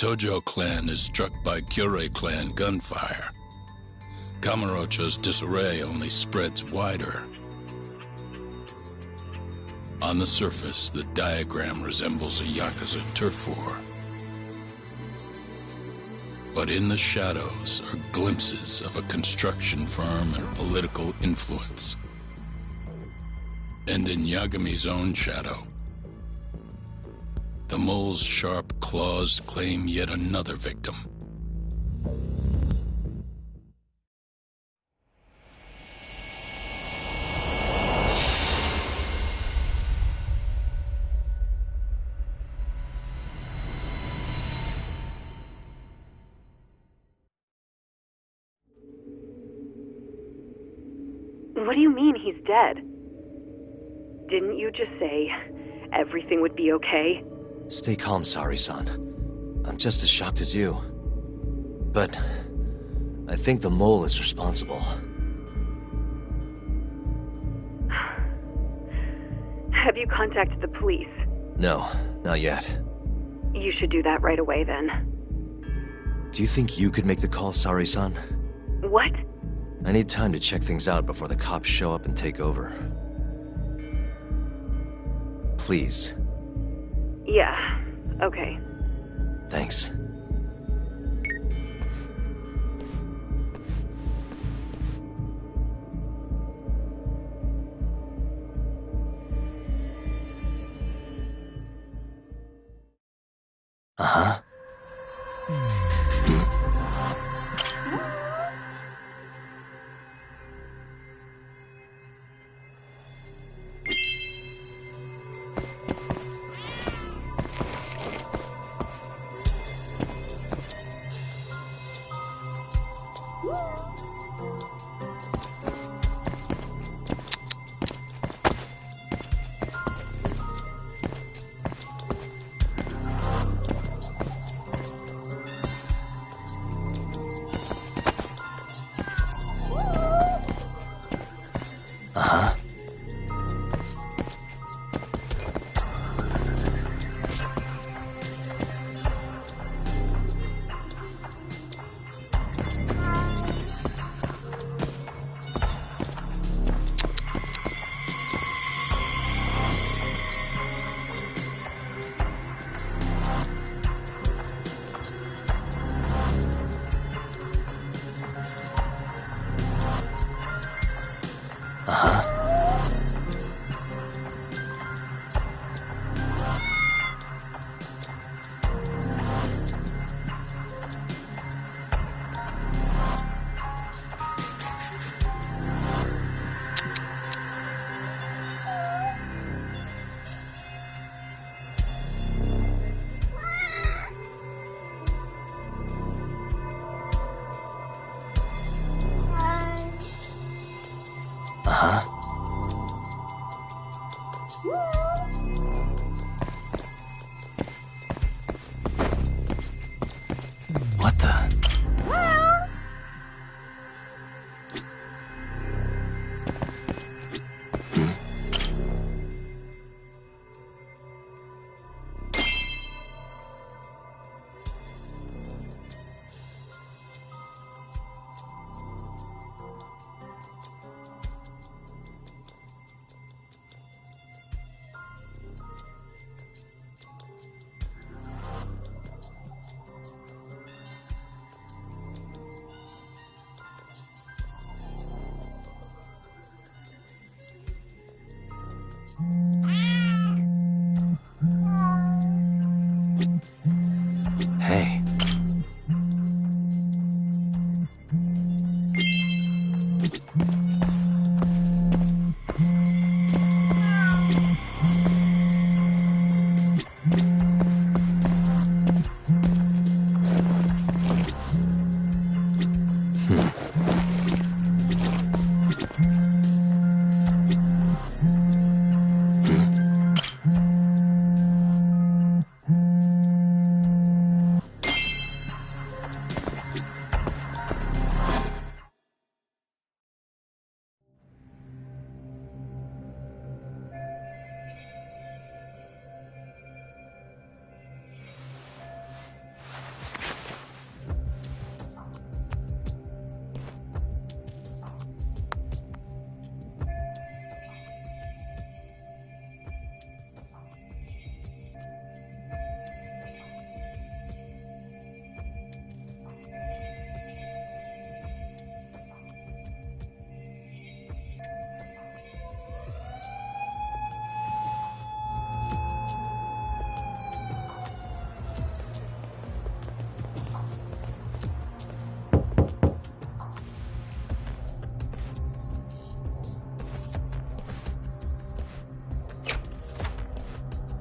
Tojo clan is struck by Kyorei clan gunfire. Kamurocho's disarray only spreads wider. On the surface, the diagram resembles a Yakuza turf war. But in the shadows are glimpses of a construction firm and political influence. And in Yagami's own shadow, the mole's sharp claws claim yet another victim. What do you mean he's dead? Didn't you just say everything would be okay? Stay calm, Sari-san. I'm just as shocked as you. But I think the mole is responsible. Have you contacted the police? No, not yet. You should do that right away then. Do you think you could make the call, Sari-san? What? I need time to check things out before the cops show up and take over. Please. Yeah, okay. Thanks. Uh-huh. Uh-huh. Uh-huh. What the?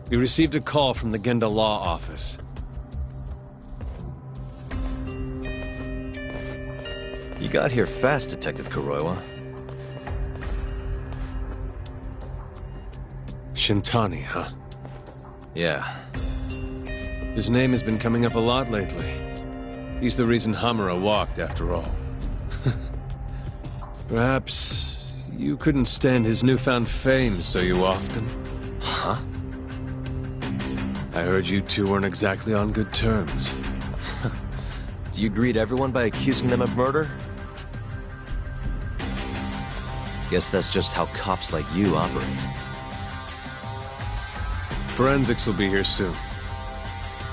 We received a call from the Genda Law Office. You got here fast, Detective Kuroiwa. Shintani, huh? Yeah. His name has been coming up a lot lately. He's the reason Hamura walked, after all. Perhaps you couldn't stand his newfound fame so you often. Huh? I heard you two weren't exactly on good terms. Do you greet everyone by accusing them of murder? Guess that's just how cops like you operate. Forensics will be here soon.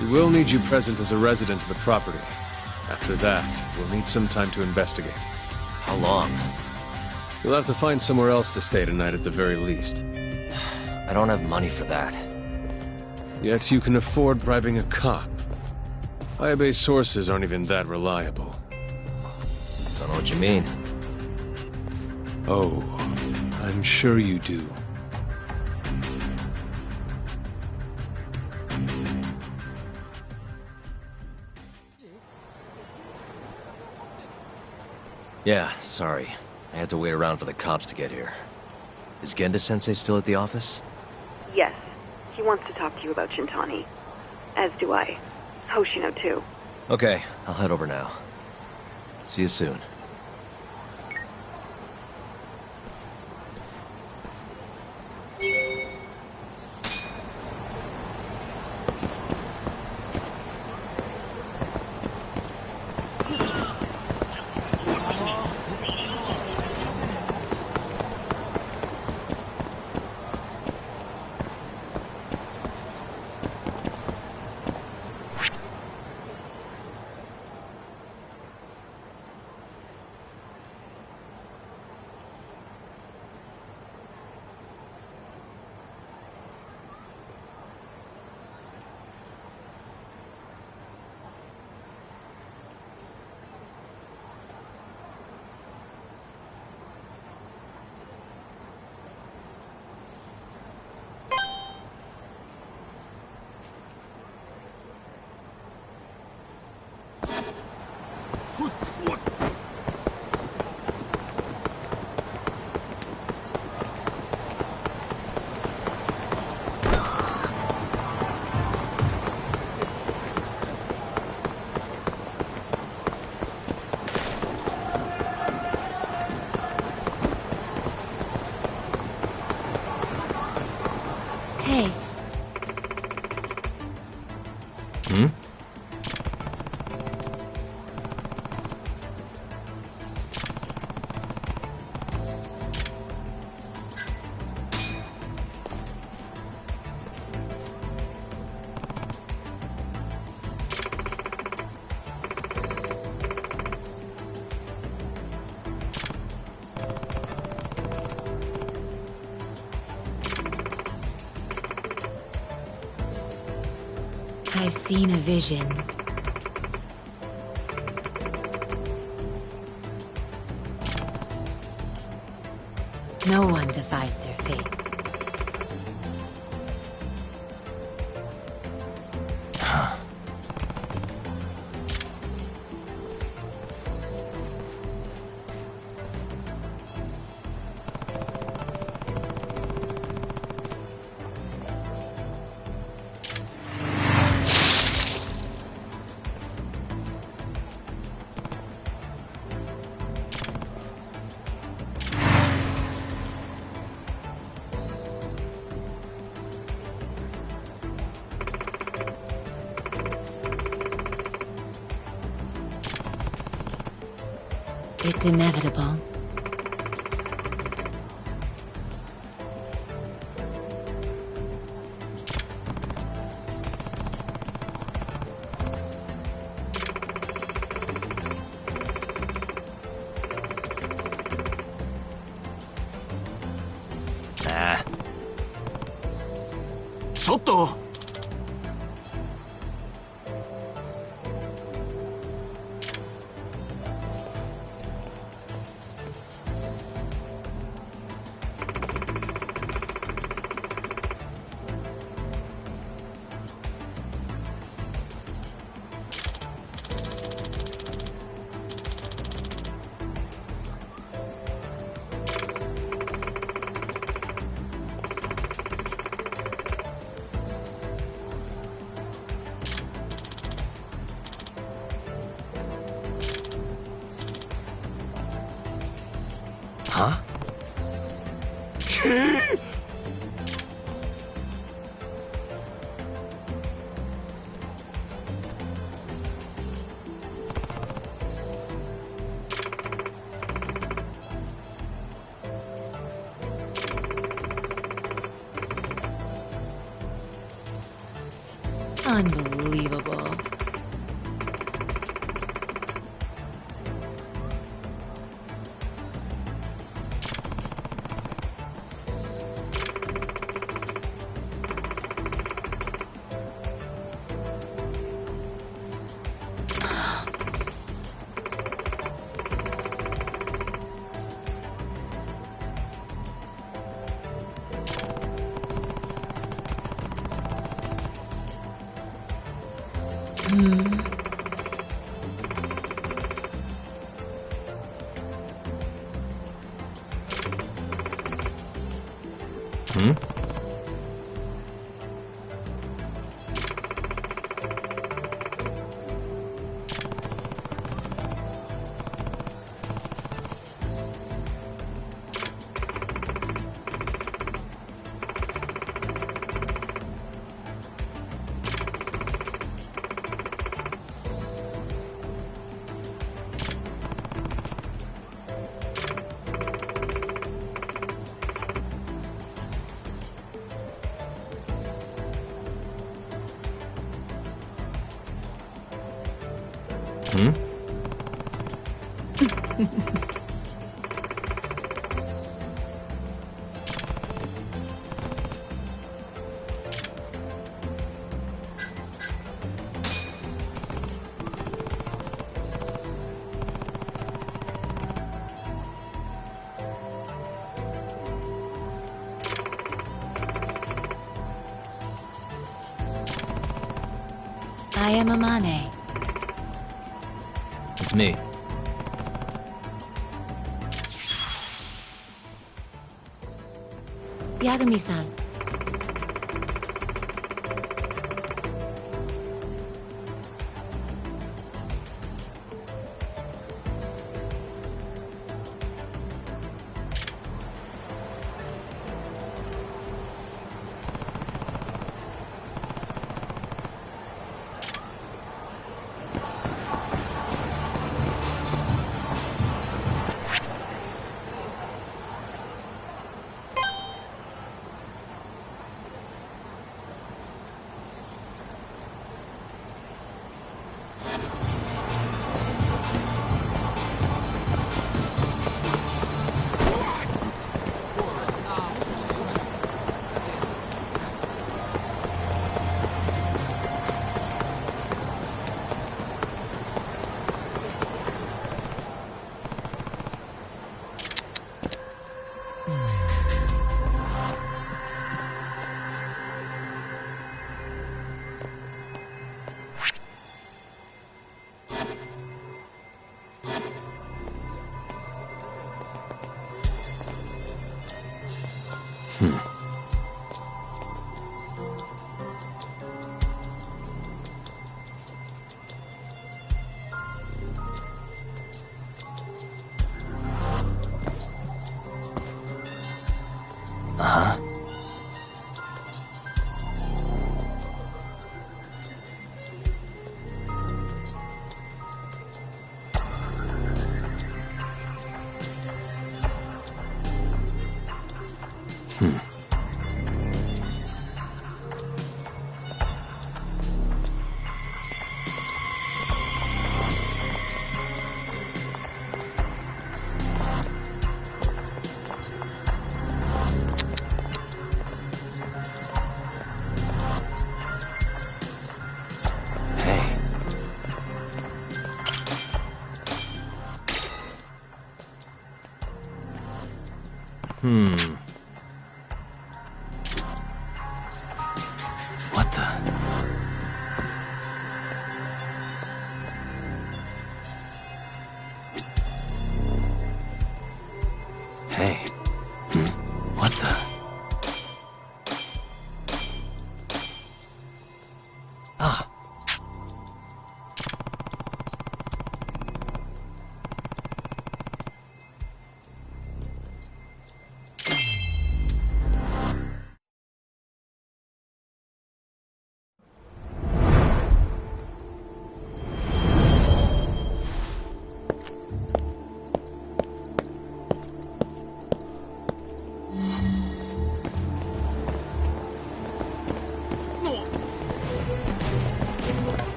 We will need you present as a resident of the property. After that, we'll need some time to investigate. How long? You'll have to find somewhere else to stay tonight at the very least. I don't have money for that. Yet you can afford bribing a cop. Ayabe's sources aren't even that reliable. Don't know what you mean. Oh, I'm sure you do. Yeah, sorry. I had to wait around for the cops to get here. Is Genda-sensei still at the office? Yes. He wants to talk to you about Shintani. As do I. Hoshino, too. Okay, I'll head over now. See you soon. Hey. Hmm? I've seen a vision. No one defies their fate. It's inevitable. Nah. ちょっと Huh? Unbelievable. I am Amane. It's me. Yagami-san.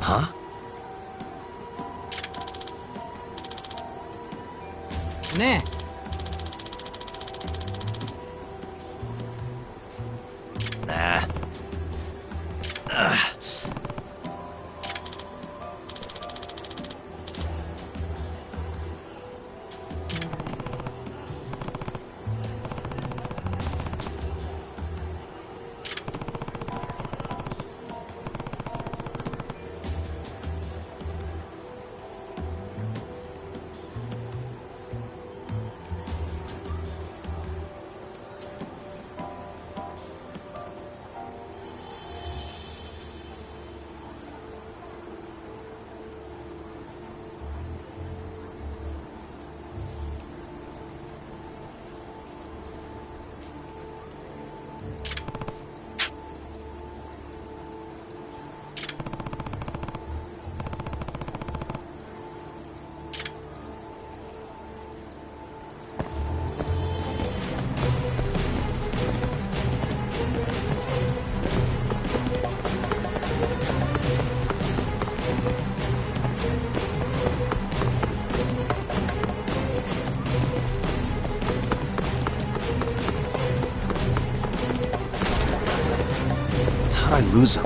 Huh? Ne? Nah. How'd I lose him?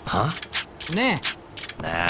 Huh? Ne? Nah.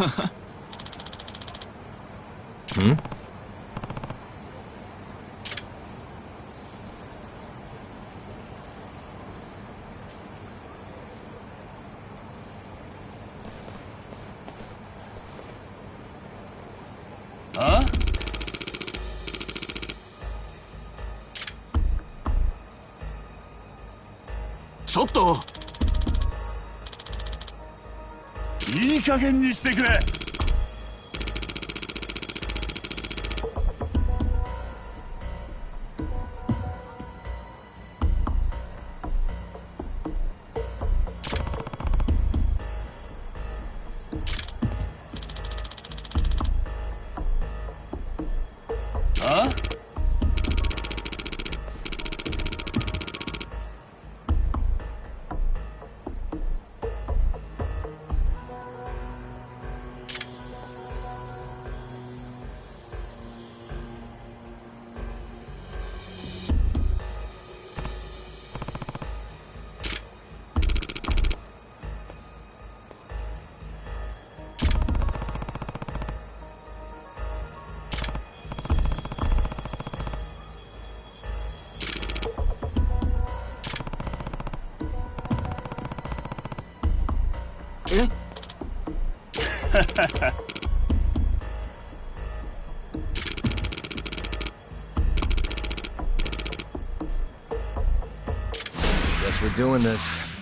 Hmm? Huh? ちょっといい加減にしてくれ。あ？ Eh? Guess we're doing this.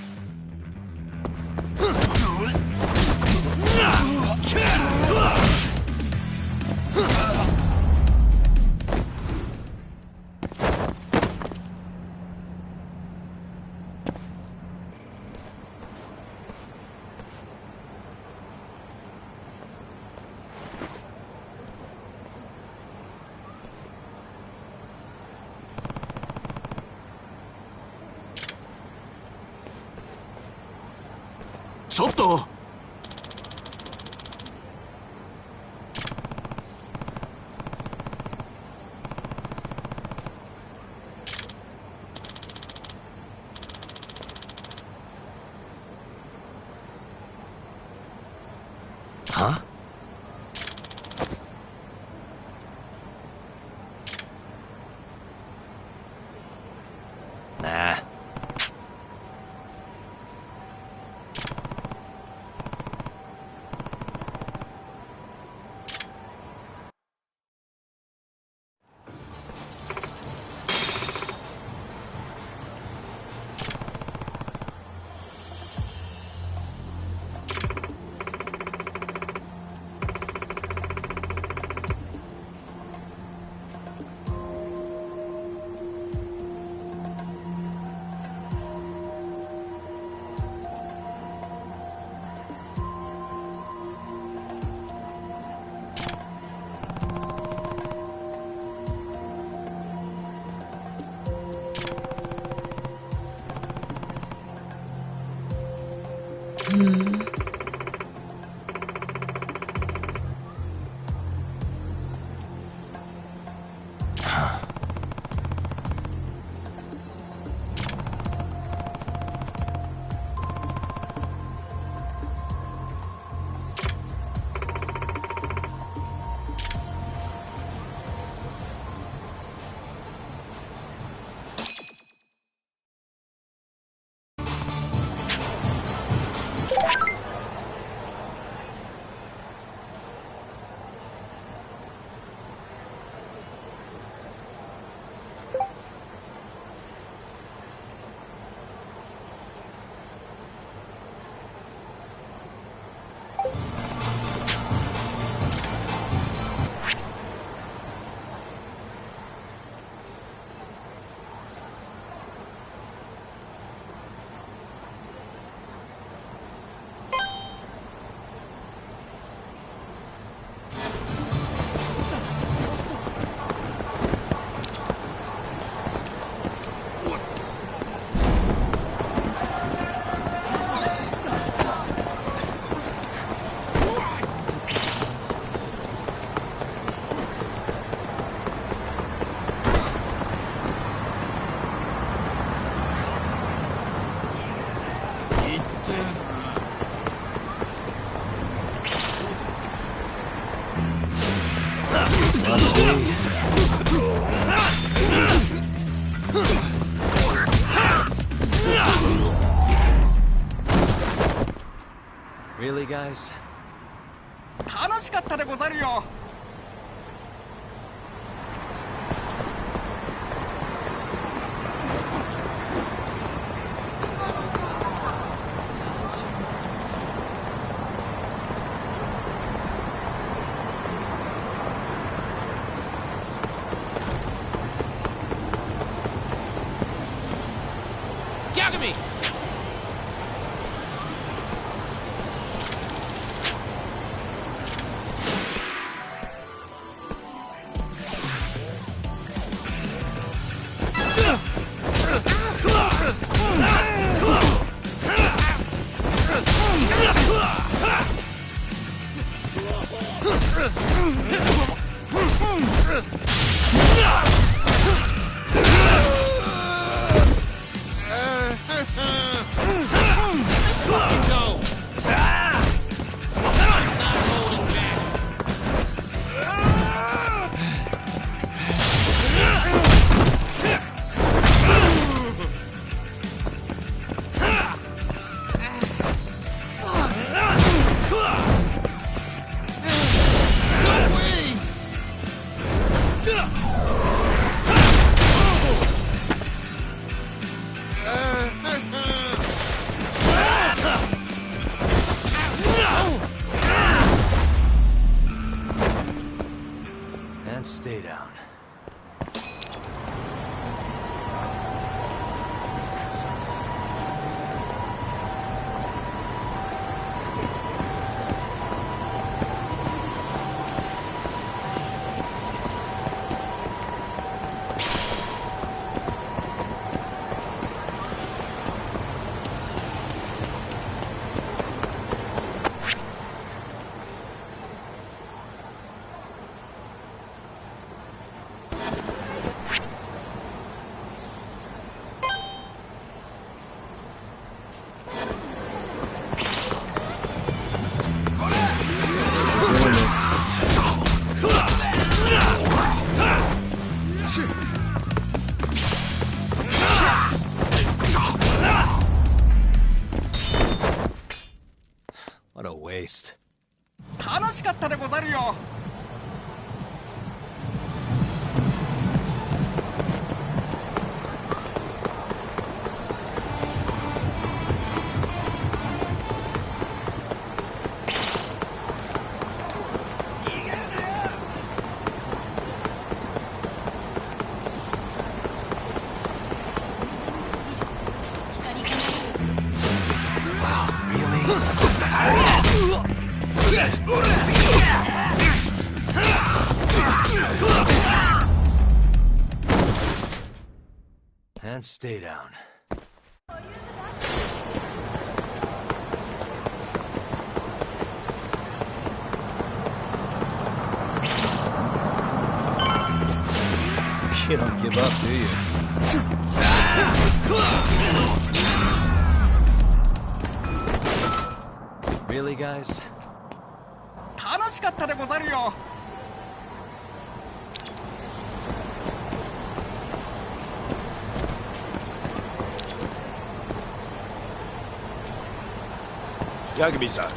ちょっとHuh? Nah. Really, guys? 楽しかったでござるよ。And stay down. What a waste. 楽しかったでござるよ。And stay down. You don't give up, do you? Really, guys? 楽しかったでござるよ。ヤグミさん。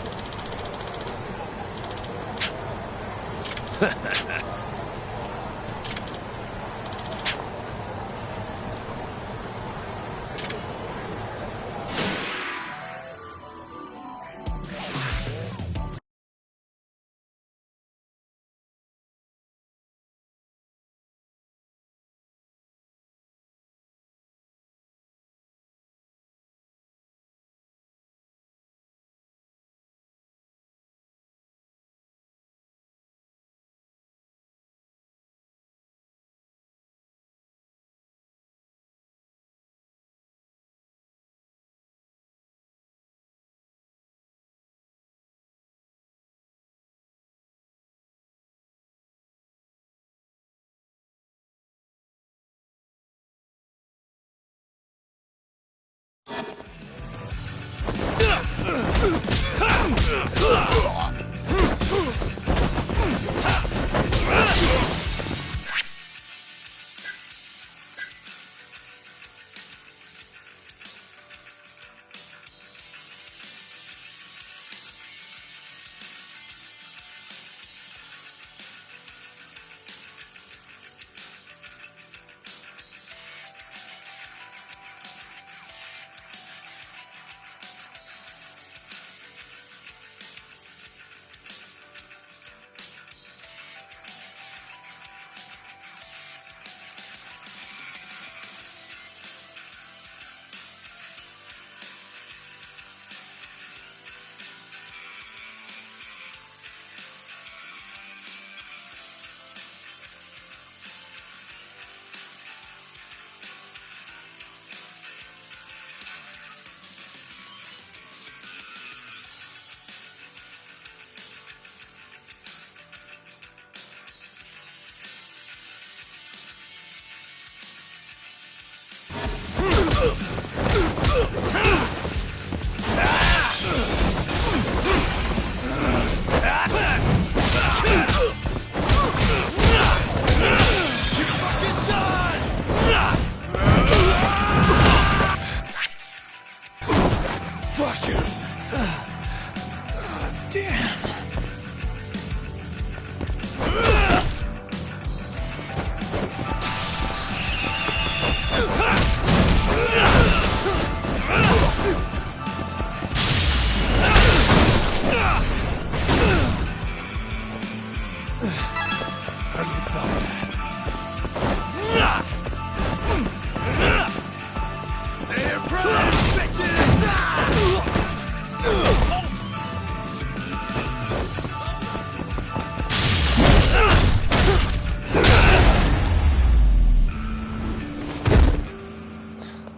Say your prayers, bitches!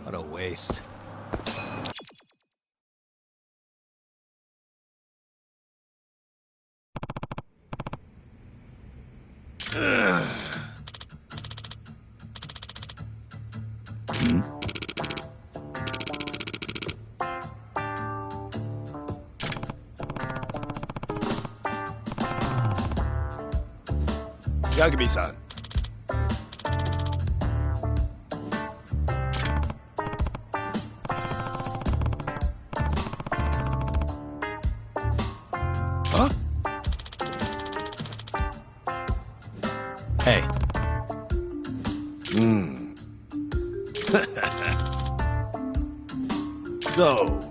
What a waste. Yagami-san. Huh? Hey. So...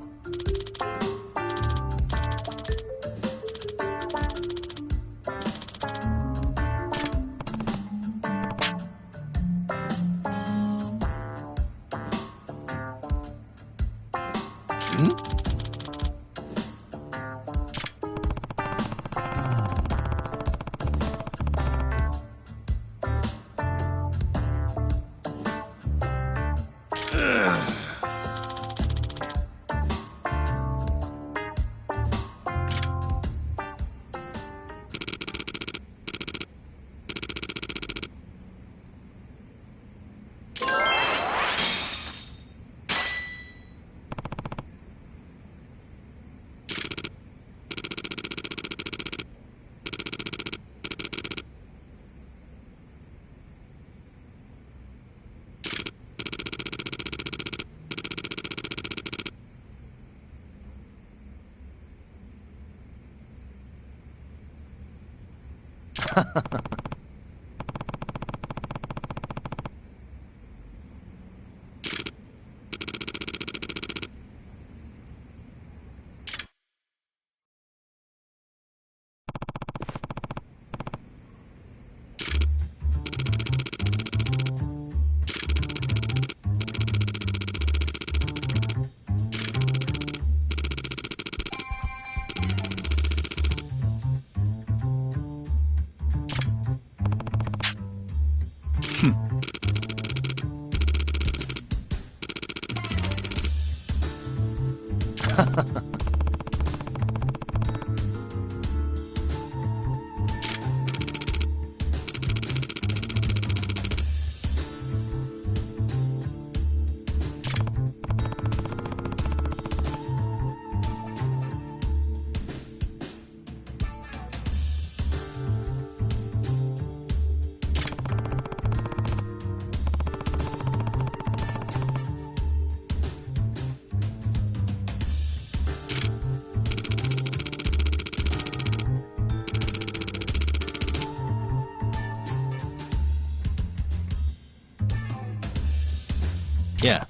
Yeah.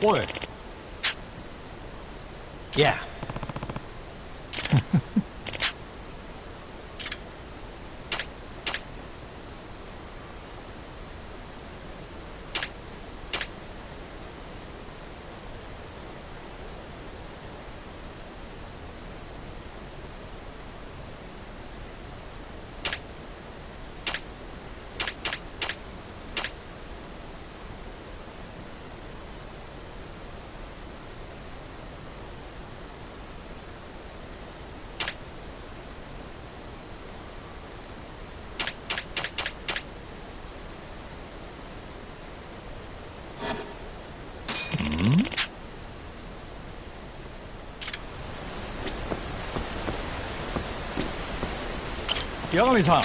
おい。Yeah. 八神さん。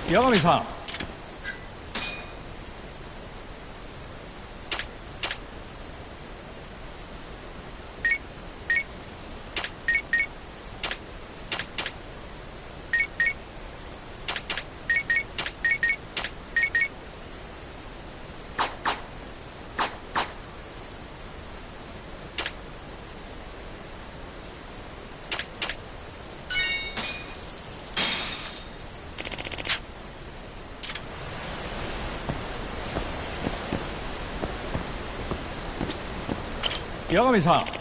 八神さん。八神さん。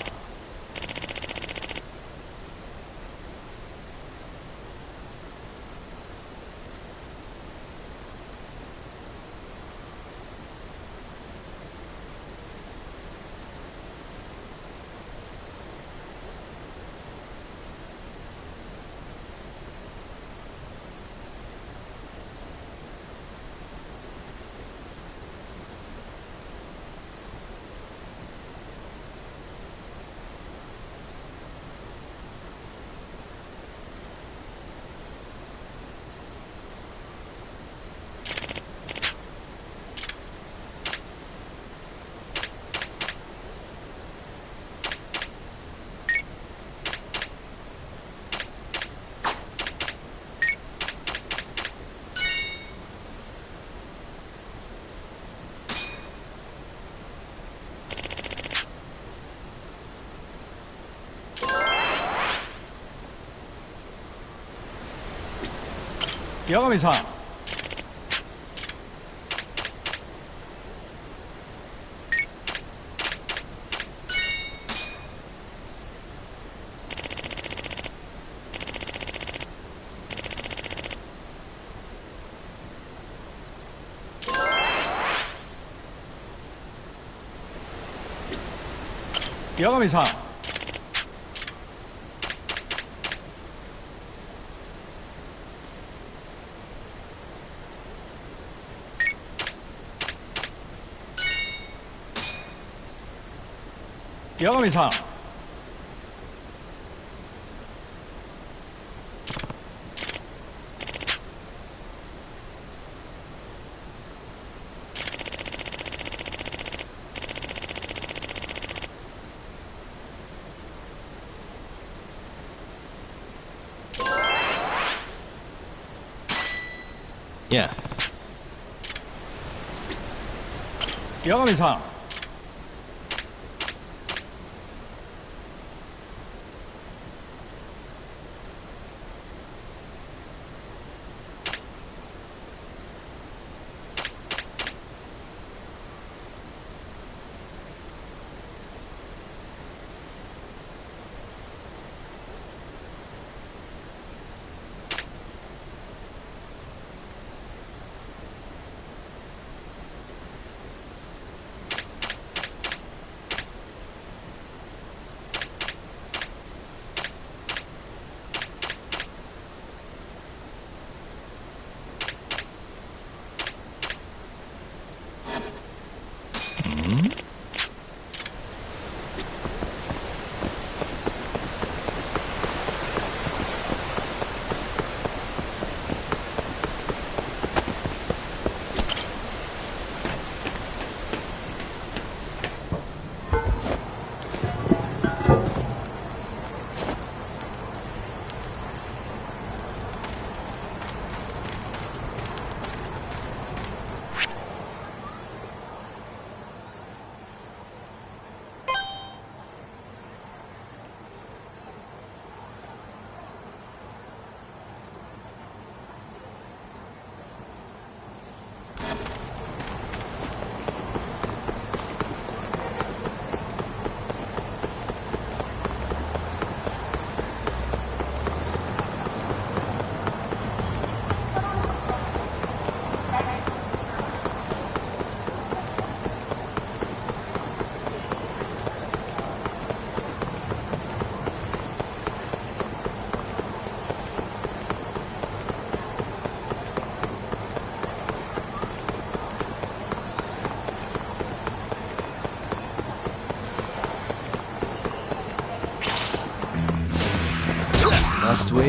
八神さん。八神さん。八神さん。Yeah. 八神さん。Must we?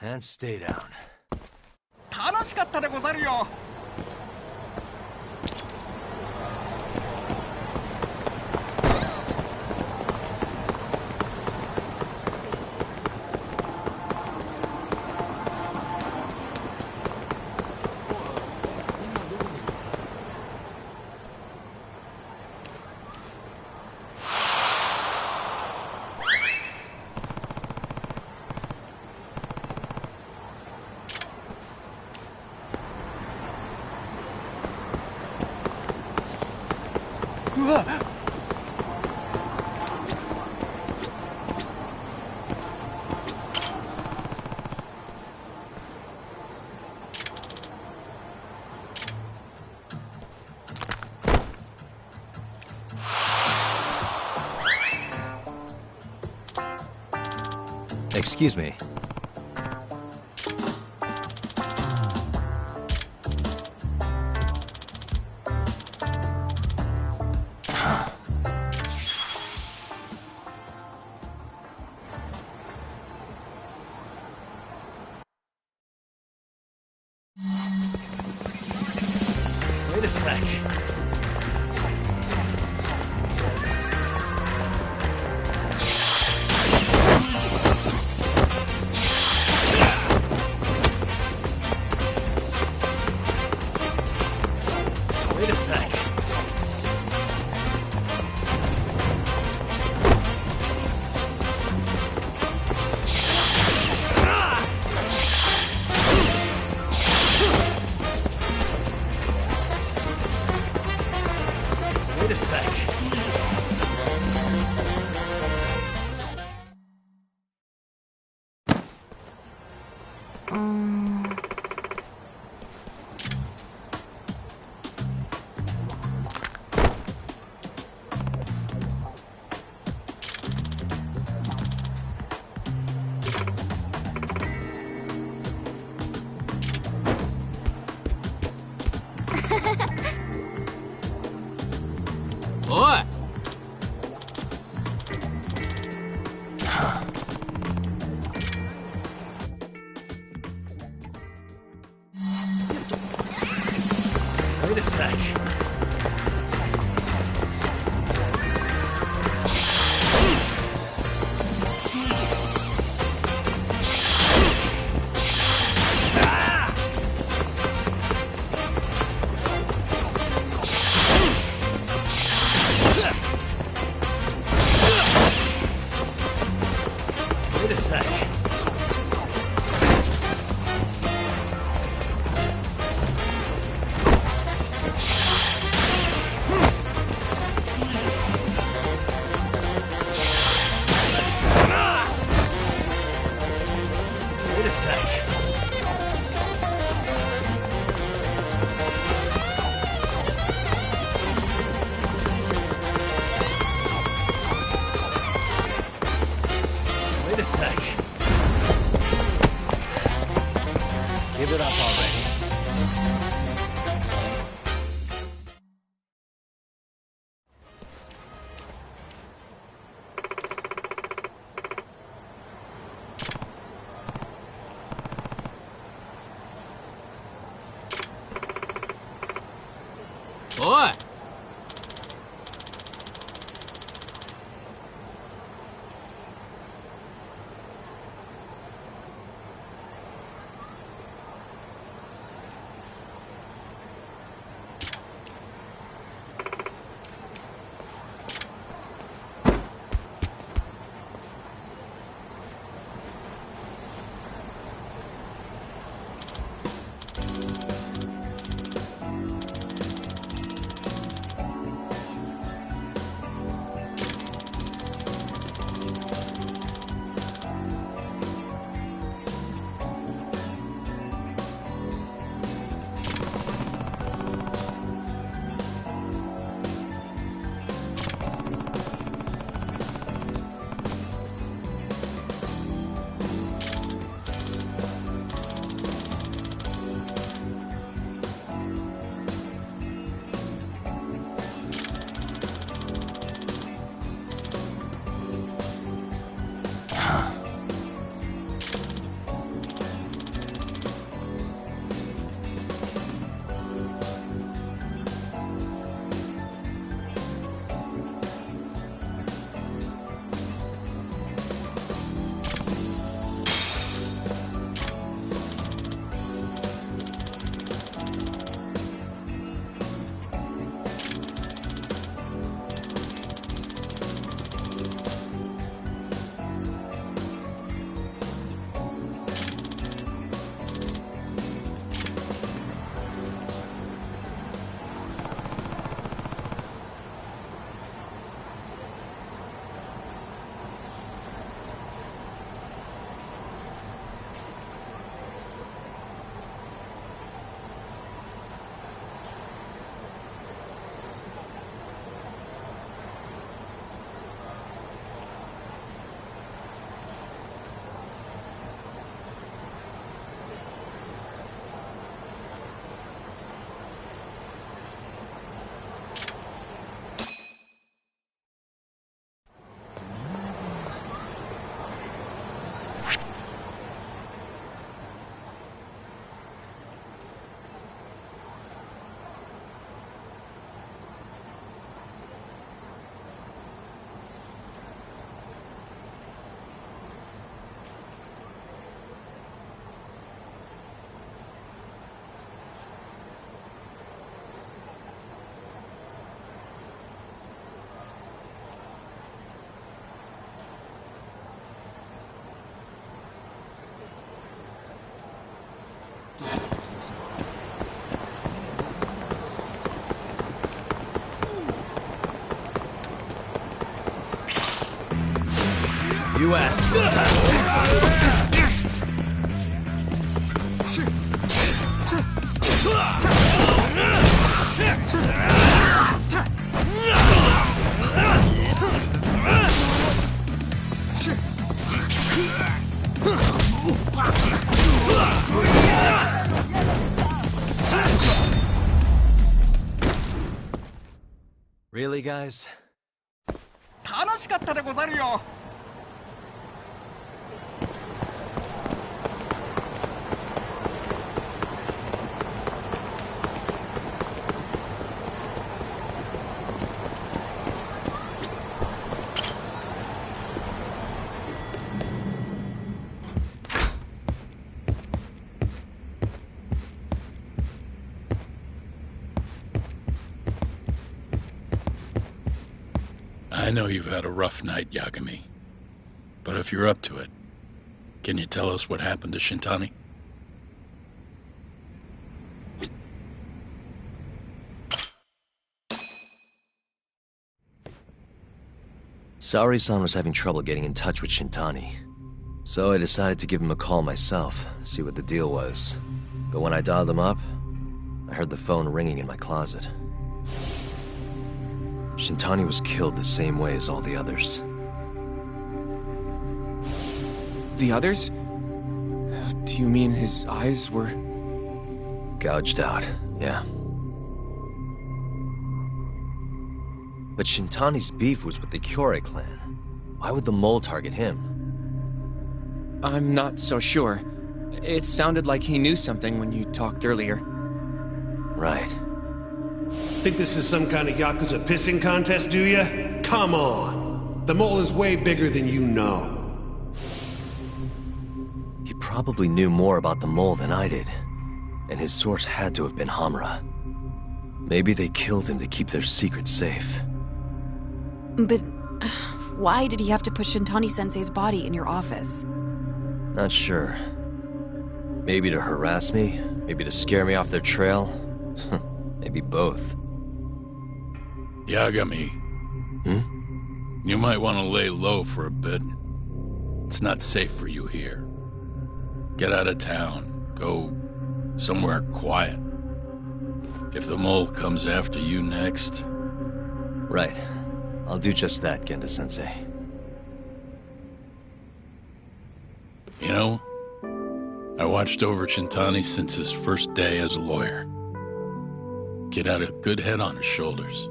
And stay down. 楽しかったでござるよ。Excuse me. Wait a sec. Wait a sec. Wait a sec. Oi! Wait a sec. Give it up already. 어이! You asked for Really, guys? 楽しかったでござるよ。I know you've had a rough night, Yagami. But if you're up to it, can you tell us what happened to Shintani? Saori-san was having trouble getting in touch with Shintani. So I decided to give him a call myself, see what the deal was. But when I dialed him up, I heard the phone ringing in my closet. Shintani was killed the same way as all the others. The others? Do you mean his eyes were Gouged out, yeah. But Shintani's beef was with the Kyorei clan. Why would the mole target him? I'm not so sure. It sounded like he knew something when you talked earlier. Right. Think this is some kind of Yakuza pissing contest, do ya? Come on! The mole is way bigger than you know. He probably knew more about the mole than I did. And his source had to have been Hamura. Maybe they killed him to keep their secret safe. But why did he have to put Shintani-sensei's body in your office? Not sure. Maybe to harass me? Maybe to scare me off their trail? Maybe both. Yagami. You might want to lay low for a bit. It's not safe for you here. Get out of town. Go somewhere quiet. If the mole comes after you next... Right. I'll do just that, Genda-sensei. You know, I watched over Shintani since his first day as a lawyer. Kid had a good head on his shoulders,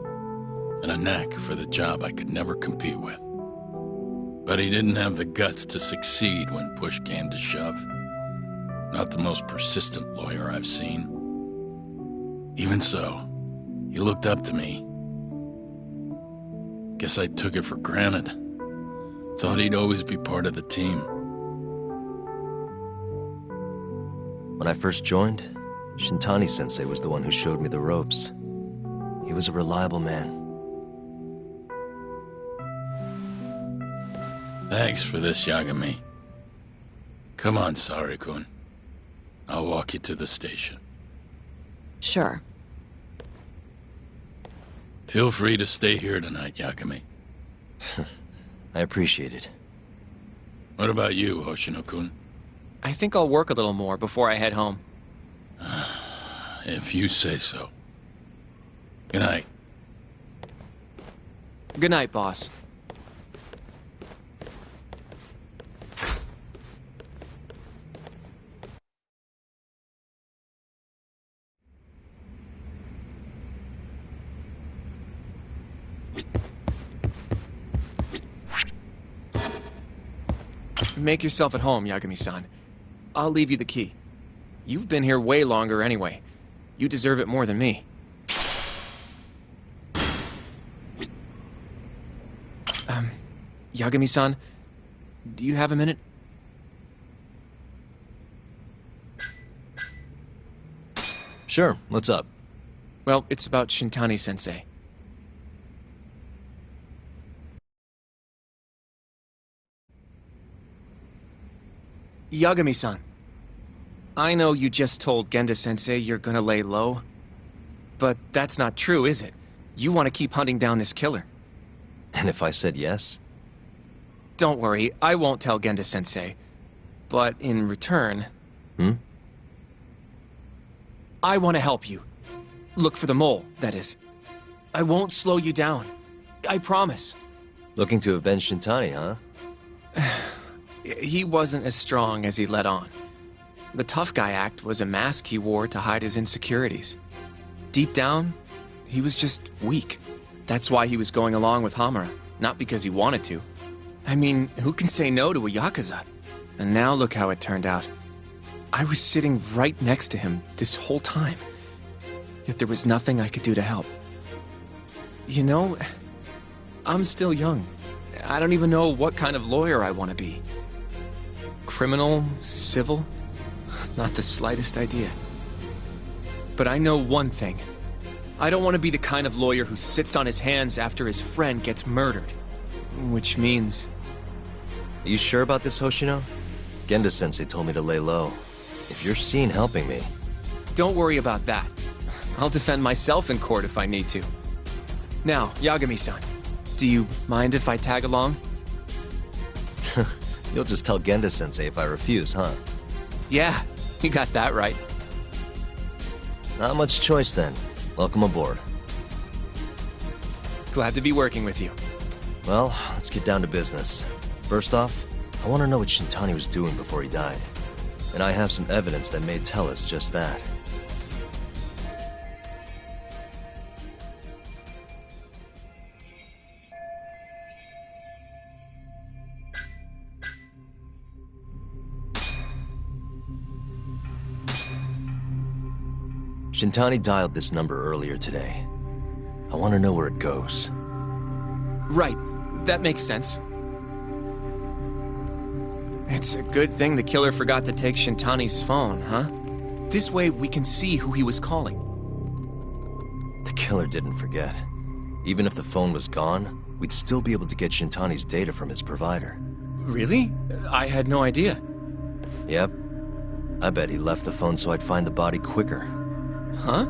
and a knack for the job I could never compete with. But he didn't have the guts to succeed when push came to shove. Not the most persistent lawyer I've seen. Even so, he looked up to me. Guess I took it for granted. Thought he'd always be part of the team. When I first joined, Shintani-sensei was the one who showed me the ropes. He was a reliable man. Thanks for this, Yagami. Come on, Sari-kun. I'll walk you to the station. Sure. Feel free to stay here tonight, Yagami. I appreciate it. What about you, Hoshino-kun? I think I'll work a little more before I head home. If you say so. Good night. Good night, boss. Make yourself at home, Yagami-san. I'll leave you the key. You've been here way longer anyway. You deserve it more than me. Yagami-san, do you have a minute? Sure, what's up? Well, it's about Shintani-sensei. Yagami-san, I know you just told Genda-sensei you're gonna lay low, but that's not true, is it? You want to keep hunting down this killer. And if I said yes? Don't worry, I won't tell Genda-sensei. But in return... I want to help you. Look for the mole, that is. I won't slow you down. I promise. Looking to avenge Shintani, huh? He wasn't as strong as he let on. The tough guy act was a mask he wore to hide his insecurities. Deep down, he was just weak. That's why he was going along with Hamura, not because he wanted to. I mean, who can say no to a Yakuza? And now look how it turned out. I was sitting right next to him this whole time. Yet there was nothing I could do to help. You know, I'm still young. I don't even know what kind of lawyer I want to be. Criminal? Civil? Not the slightest idea. But I know one thing. I don't want to be the kind of lawyer who sits on his hands after his friend gets murdered. Which means... Are you sure about this, Hoshino? Genda-sensei told me to lay low. If you're seen helping me... Don't worry about that. I'll defend myself in court if I need to. Now, Yagami-san, do you mind if I tag along? You'll just tell Genda-sensei if I refuse, huh? Yeah, you got that right. Not much choice then. Welcome aboard. Glad to be working with you. Well, let's get down to business. First off, I want to know what Shintani was doing before he died. And I have some evidence that may tell us just that. Shintani dialed this number earlier today. I want to know where it goes. Right. That makes sense. It's a good thing the killer forgot to take Shintani's phone, huh? This way we can see who he was calling. The killer didn't forget. Even if the phone was gone, we'd still be able to get Shintani's data from his provider. Really? I had no idea. Yep. I bet he left the phone so I'd find the body quicker. Huh?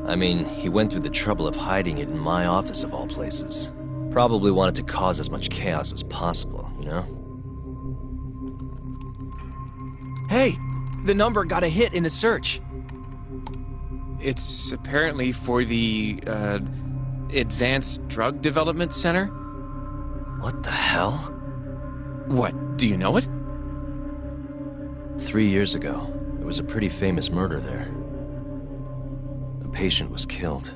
I mean, he went through the trouble of hiding it in my office of all places. Probably wanted to cause as much chaos as possible, you know? Hey! The number got a hit in the search. It's apparently for the, Advanced Drug Development Center? What the hell? What, do you know it? 3 years ago, there was a pretty famous murder there. A patient was killed,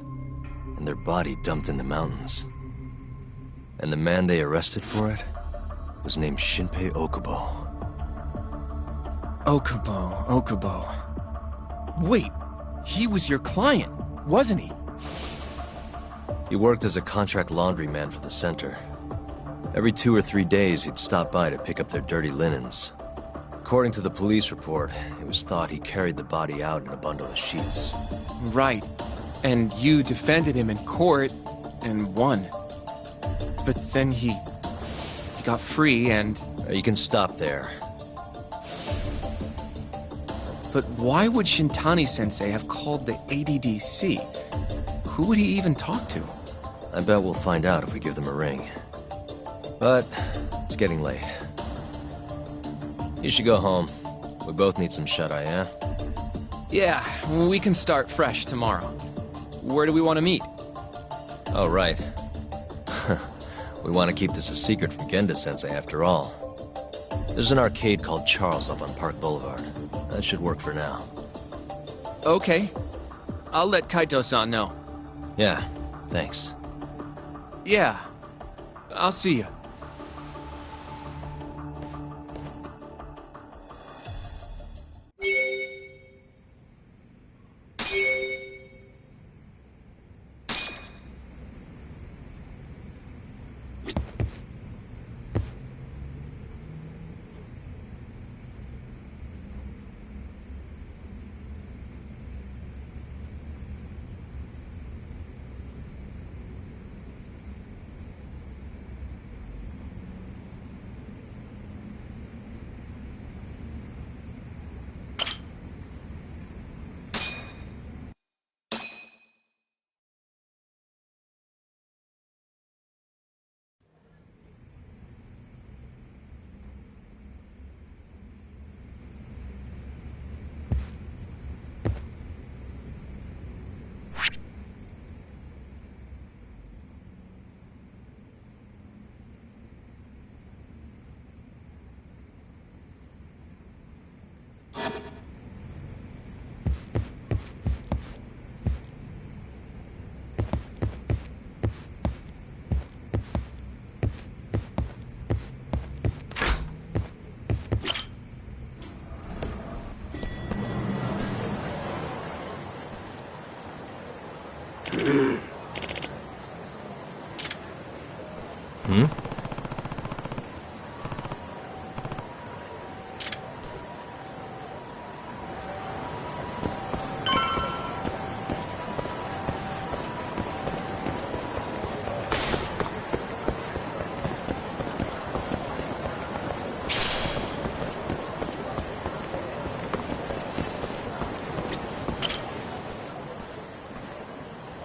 and their body dumped in the mountains. And the man they arrested for it was named Shinpei Okubo. Okubo. Wait, he was your client, wasn't he? He worked as a contract laundryman for the center. Every 2 or 3 days, he'd stop by to pick up their dirty linens. According to the police report, it was thought he carried the body out in a bundle of sheets. Right. And you defended him in court, and won. But then he got free and... You can stop there. But why would Shintani-sensei have called the ADDC? Who would he even talk to? I bet we'll find out if we give them a ring. But it's getting late. You should go home. We both need some shut-eye, yeah? Yeah, we can start fresh tomorrow. Where do we want to meet? Oh, right. We want to keep this a secret from Genda-sensei after all. There's an arcade called Charles up on Park Boulevard. That should work for now. Okay. I'll let Kaito-san know. Yeah, thanks. Yeah. I'll see you.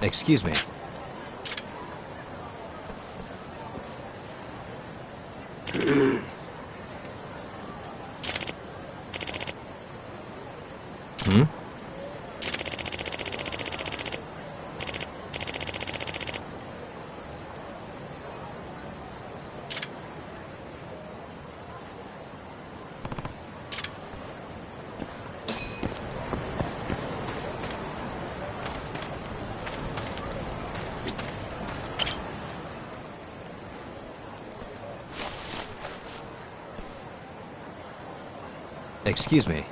Excuse me. Excuse me.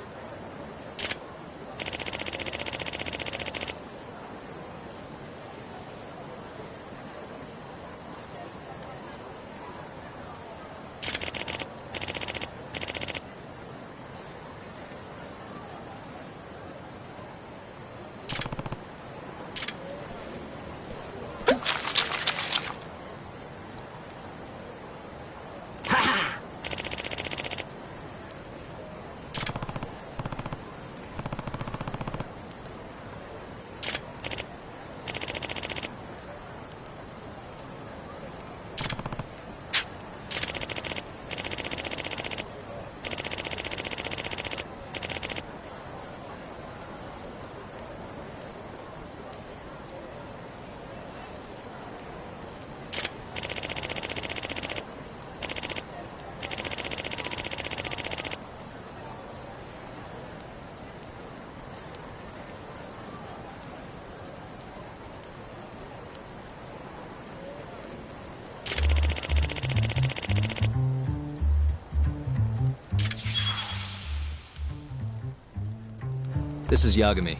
This is Yagami.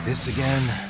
This again?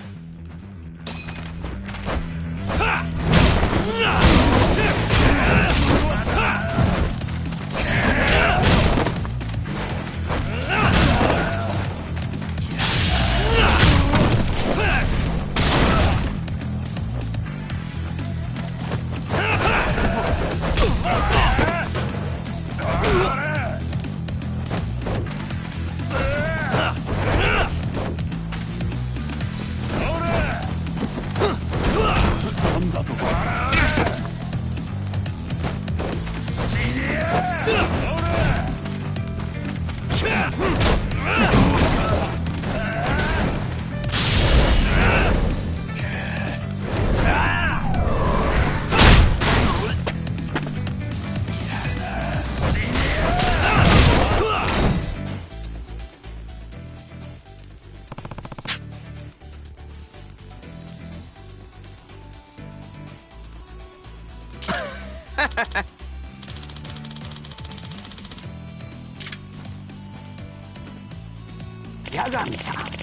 Yagami-san.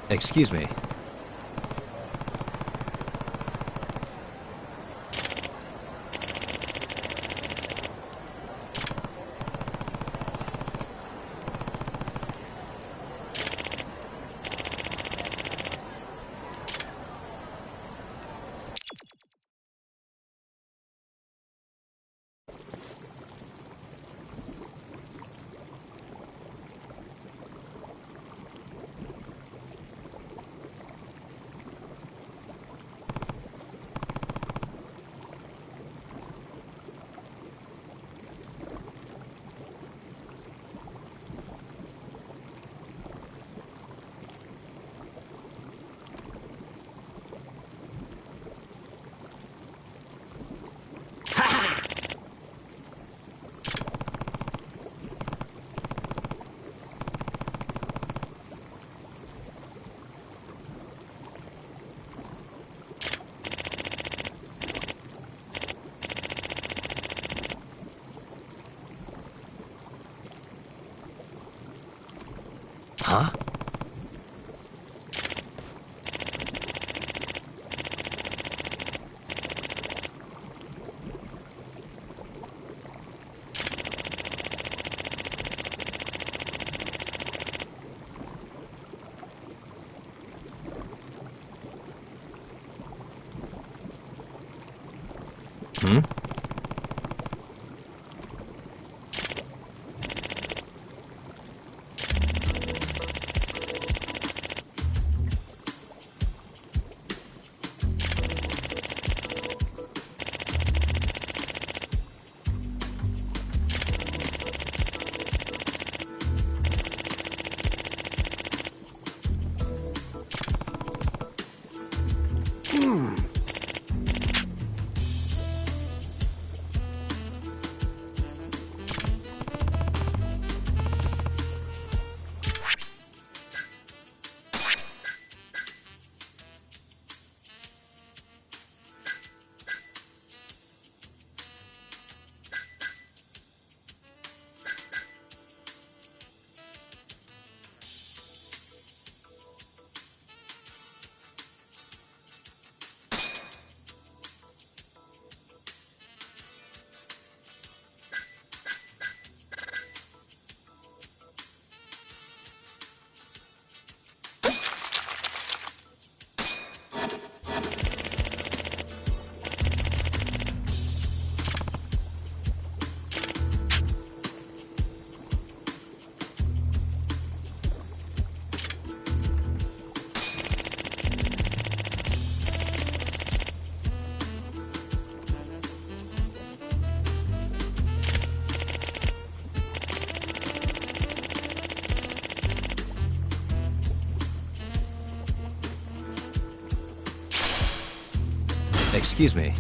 Excuse me. Huh? Hmm? Excuse me.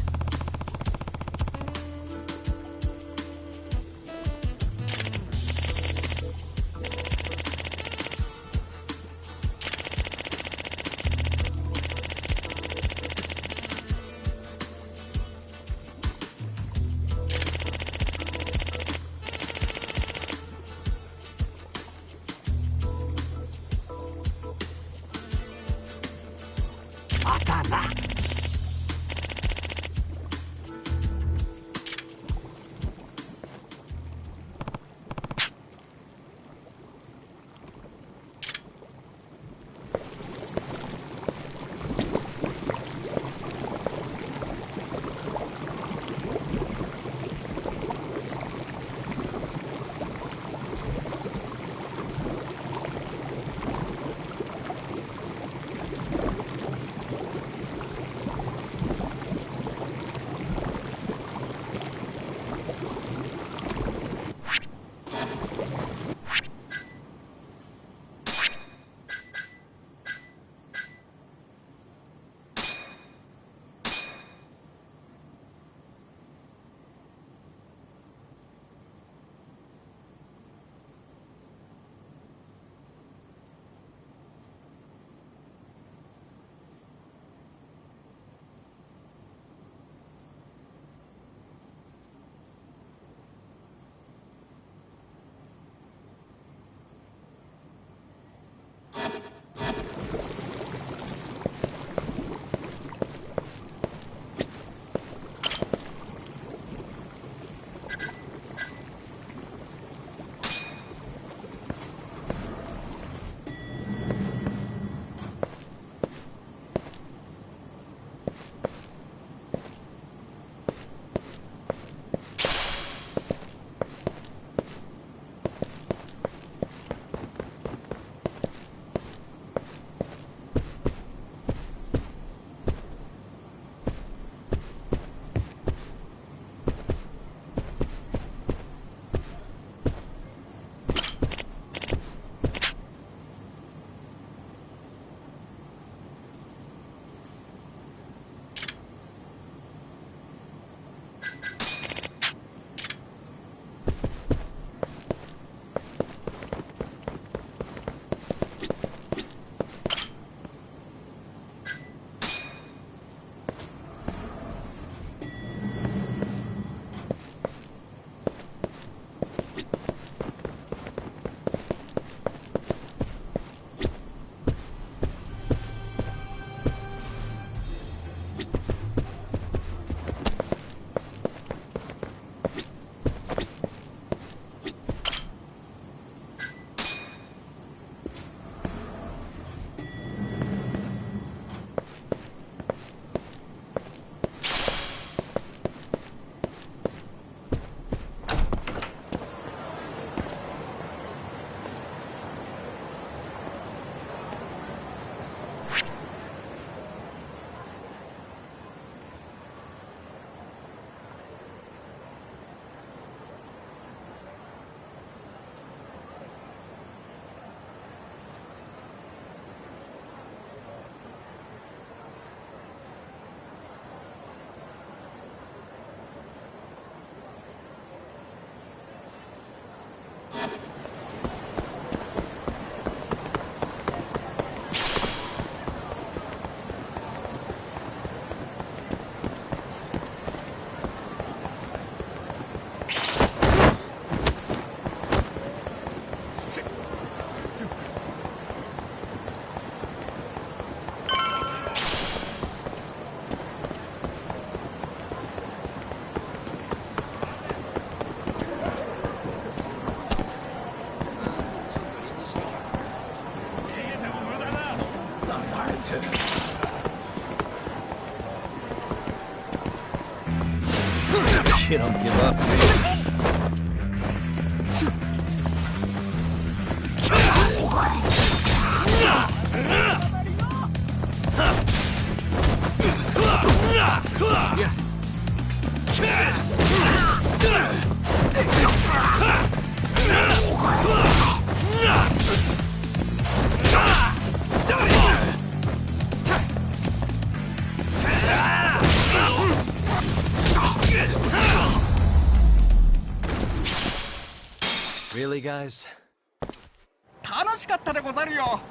You don't give up, see? Really, guys? 楽しかったでござるよ。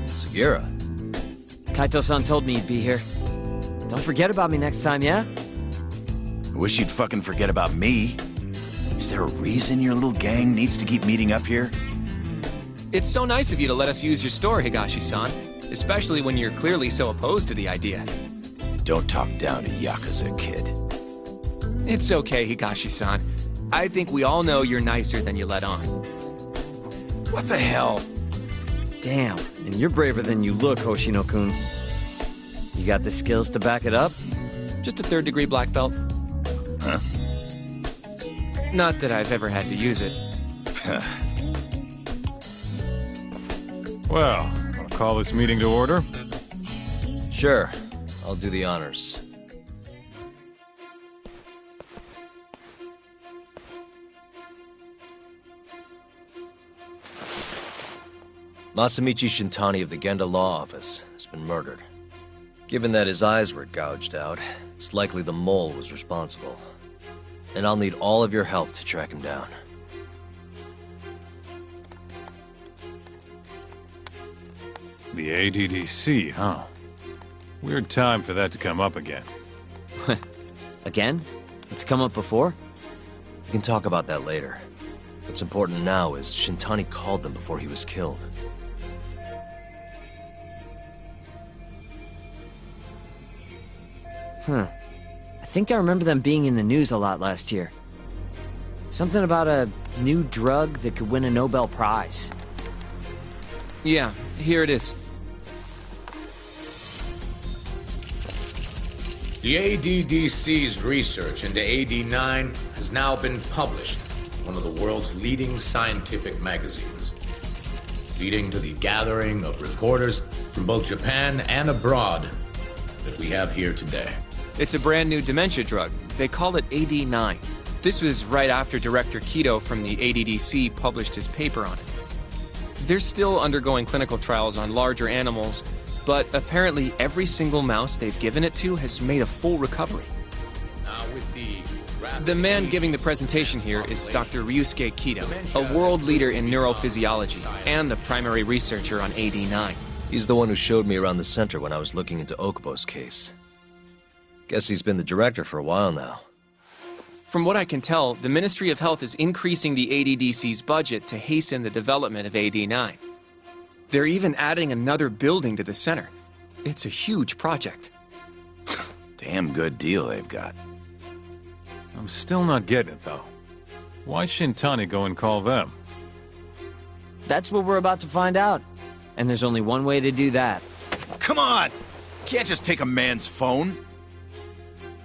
Sugiura. Kaito-san told me you'd be here. Don't forget about me next time, yeah? I wish you'd fucking forget about me. Is there a reason your little gang needs to keep meeting up here? It's so nice of you to let us use your store, Higashi-san. Especially when you're clearly so opposed to the idea. Don't talk down to Yakuza, kid. It's okay, Higashi-san. I think we all know you're nicer than you let on. What the hell? Damn, and you're braver than you look, Hoshino-kun. You got the skills to back it up? Just a third-degree black belt. Huh? Not that I've ever had to use it. Well, wanna call this meeting to order? Sure. I'll do the honors. Masamichi Shintani of the Genda Law Office has been murdered. Given that his eyes were gouged out, it's likely the mole was responsible. And I'll need all of your help to track him down. The ADDC, huh? Weird time for that to come up again. Again? It's come up before? We can talk about that later. What's important now is Shintani called them before he was killed. I think I remember them being in the news a lot last year. Something about a new drug that could win a Nobel Prize. Yeah, here it is. The ADDC's research into AD9 has now been published in one of the world's leading scientific magazines, leading to the gathering of reporters from both Japan and abroad that we have here today. It's a brand new dementia drug. They call it AD9. This was right after Director Kido from the ADDC published his paper on it. They're still undergoing clinical trials on larger animals, but apparently every single mouse they've given it to has made a full recovery. Now with the man giving the presentation here is Dr. Ryusuke Kido, a world leader in neurophysiology and the primary researcher on AD9. He's the one who showed me around the center when I was looking into Okubo's case. Guess he's been the director for a while now. From what I can tell, the Ministry of Health is increasing the ADDC's budget to hasten the development of AD9. They're even adding another building to the center. It's a huge project. Damn good deal they've got. I'm still not getting it, though. Why Shintani go and call them? That's what we're about to find out. And there's only one way to do that. Come on! Can't just take a man's phone.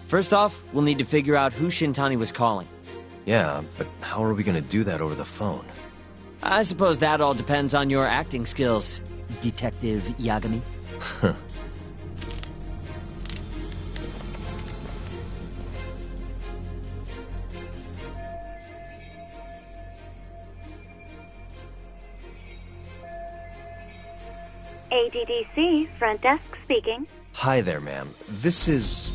First off, we'll need to figure out who Shintani was calling. Yeah, but how are we gonna do that over the phone? I suppose that all depends on your acting skills, Detective Yagami. ADDC, front desk speaking. Hi there, ma'am. This is...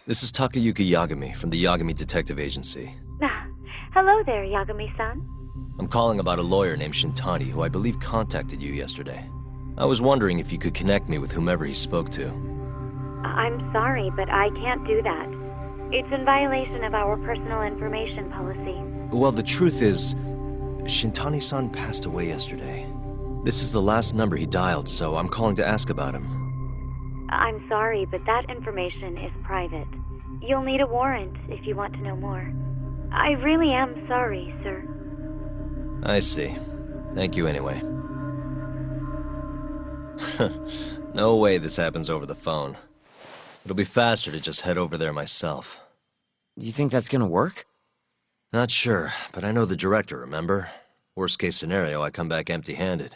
This is Takayuki Yagami from the Yagami Detective Agency. Hello there, Yagami-san. I'm calling about a lawyer named Shintani who I believe contacted you yesterday. I was wondering if you could connect me with whomever he spoke to. I'm sorry, but I can't do that. It's in violation of our personal information policy. Well, the truth is, Shintani-san passed away yesterday. This is the last number he dialed, so I'm calling to ask about him. I'm sorry, but that information is private. You'll need a warrant if you want to know more. I really am sorry, sir. I see. Thank you anyway. No way this happens over the phone. It'll be faster to just head over there myself. You think that's gonna work? Not sure, but I know the director, remember? Worst case scenario, I come back empty-handed.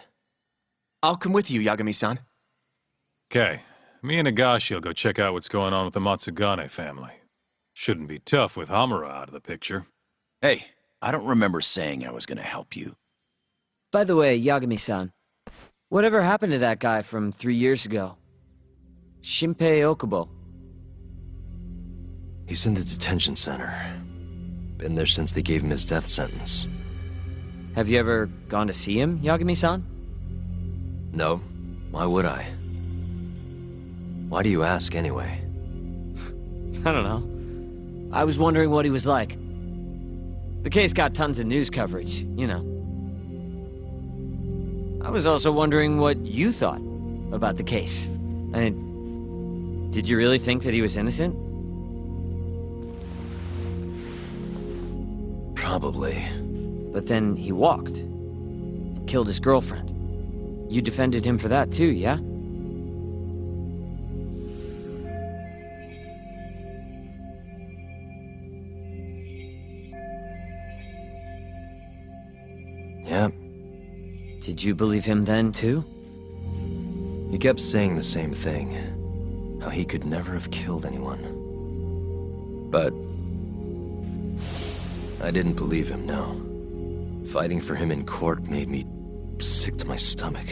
I'll come with you, Yagami-san. Okay. Me and Nagashi will go check out what's going on with the Matsugane family. Shouldn't be tough with Hamura out of the picture. Hey, I don't remember saying I was gonna help you. By the way, Yagami-san, whatever happened to that guy from 3 years ago? Shinpei Okubo. He's in the detention center. Been there since they gave him his death sentence. Have you ever gone to see him, Yagami-san? No. Why would I? Why do you ask, anyway? I don't know. I was wondering what he was like. The case got tons of news coverage, you know. I was also wondering what you thought about the case. I mean, did you really think that he was innocent? Probably. But then he walked and killed his girlfriend. You defended him for that too, yeah? Yep. Did you believe him then, too? He kept saying the same thing. How he could never have killed anyone. But I didn't believe him, no. Fighting for him in court made me sick to my stomach.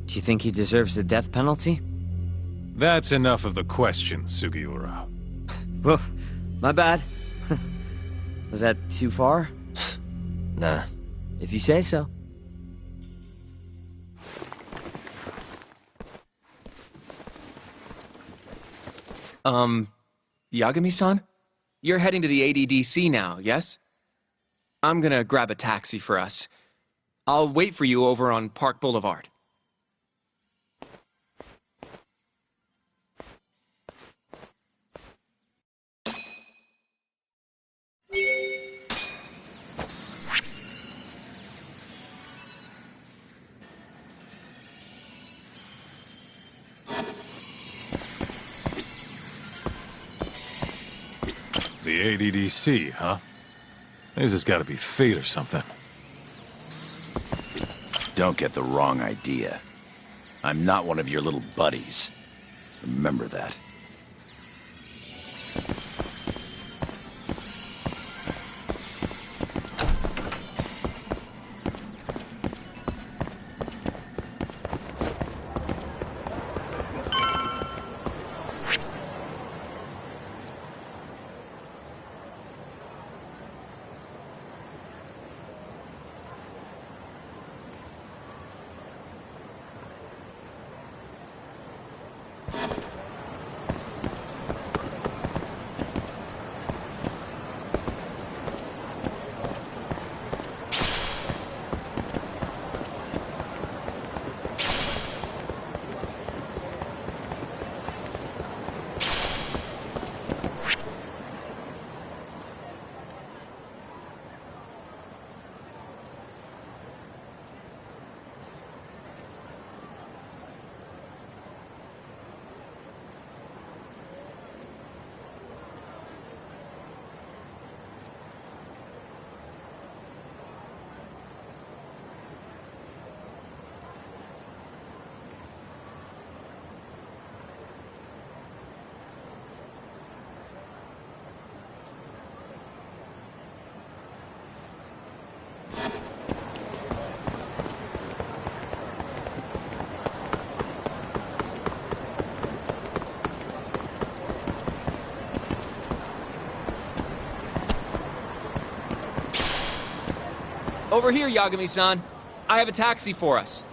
Do you think he deserves the death penalty? That's enough of the questions, Sugiura. Well, my bad. Was that too far? Nah. If you say so. Yagami-san? You're heading to the ADDC now, yes? I'm gonna grab a taxi for us. I'll wait for you over on Park Boulevard. The ADDC, huh? This has got to be fate or something. Don't get the wrong idea. I'm not one of your little buddies. Remember that. Over here, Yagami-san. I have a taxi for us.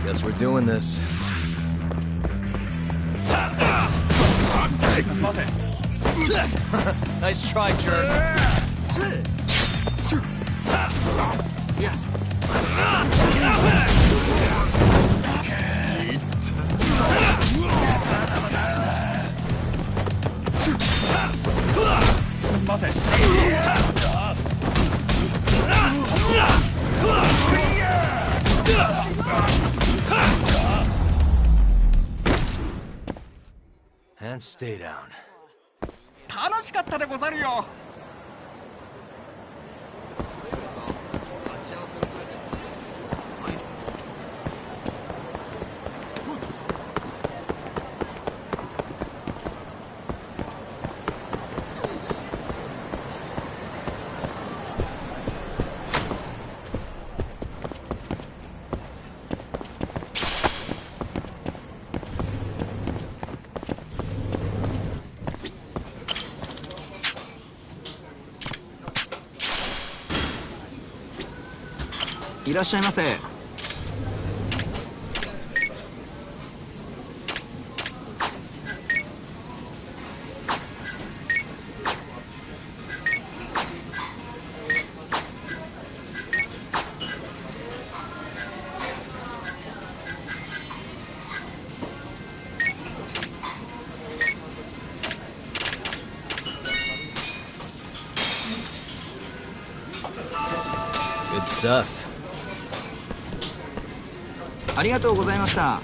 Guess we're doing this. Nice try, jerk. And stay down. 楽しかったでござるよ。いらっしゃいませ。Good stuff. ありがとうございました。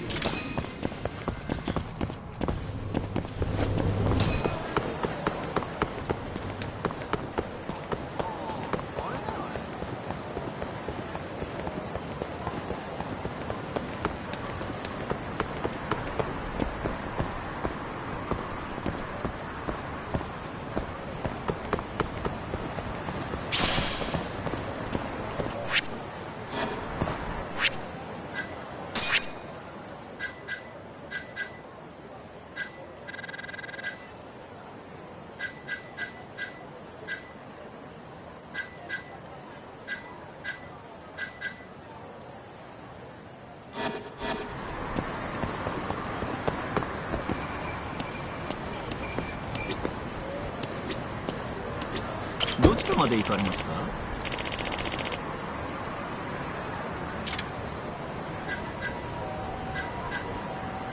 どちらまで行かれますか？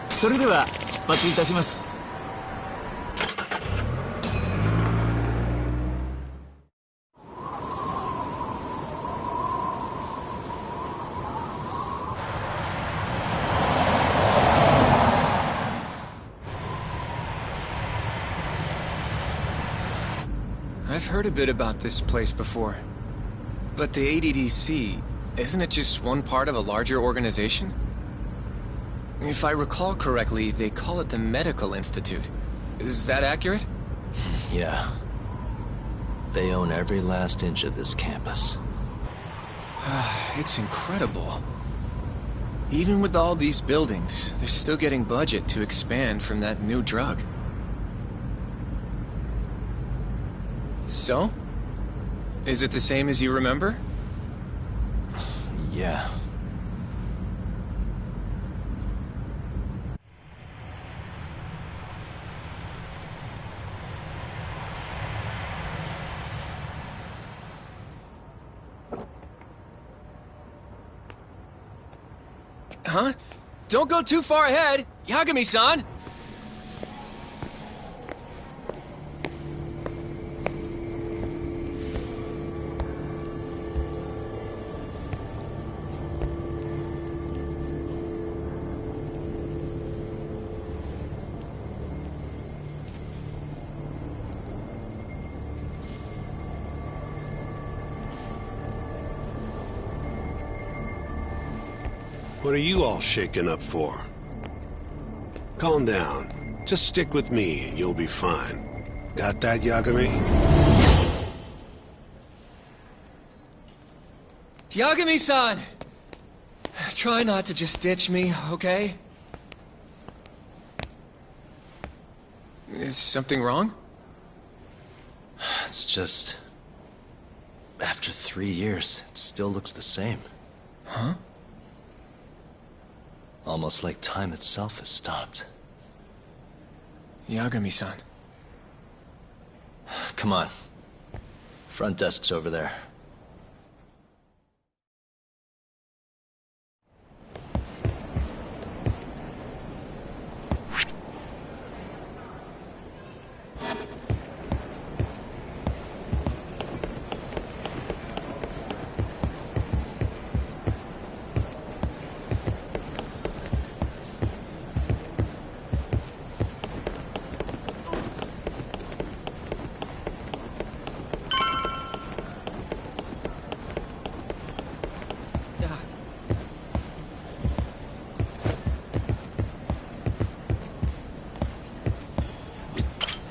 それでは出発いたします。I've heard a bit about this place before. But the ADDC, isn't it just one part of a larger organization? If I recall correctly, they call it the Medical Institute. Is that accurate? Yeah. They own every last inch of this campus. It's incredible. Even with all these buildings, they're still getting budget to expand from that new drug. So? Is it the same as you remember? Yeah. Huh? Don't go too far ahead! Yagami-san! What are you all shaken up for? Calm down. Just stick with me and you'll be fine. Got that, Yagami? Yagami-san! Try not to just ditch me, okay? Is something wrong? It's just... After 3 years, it still looks the same. Huh? Almost like time itself has stopped. Yagami-san. Come on. Front desk's over there.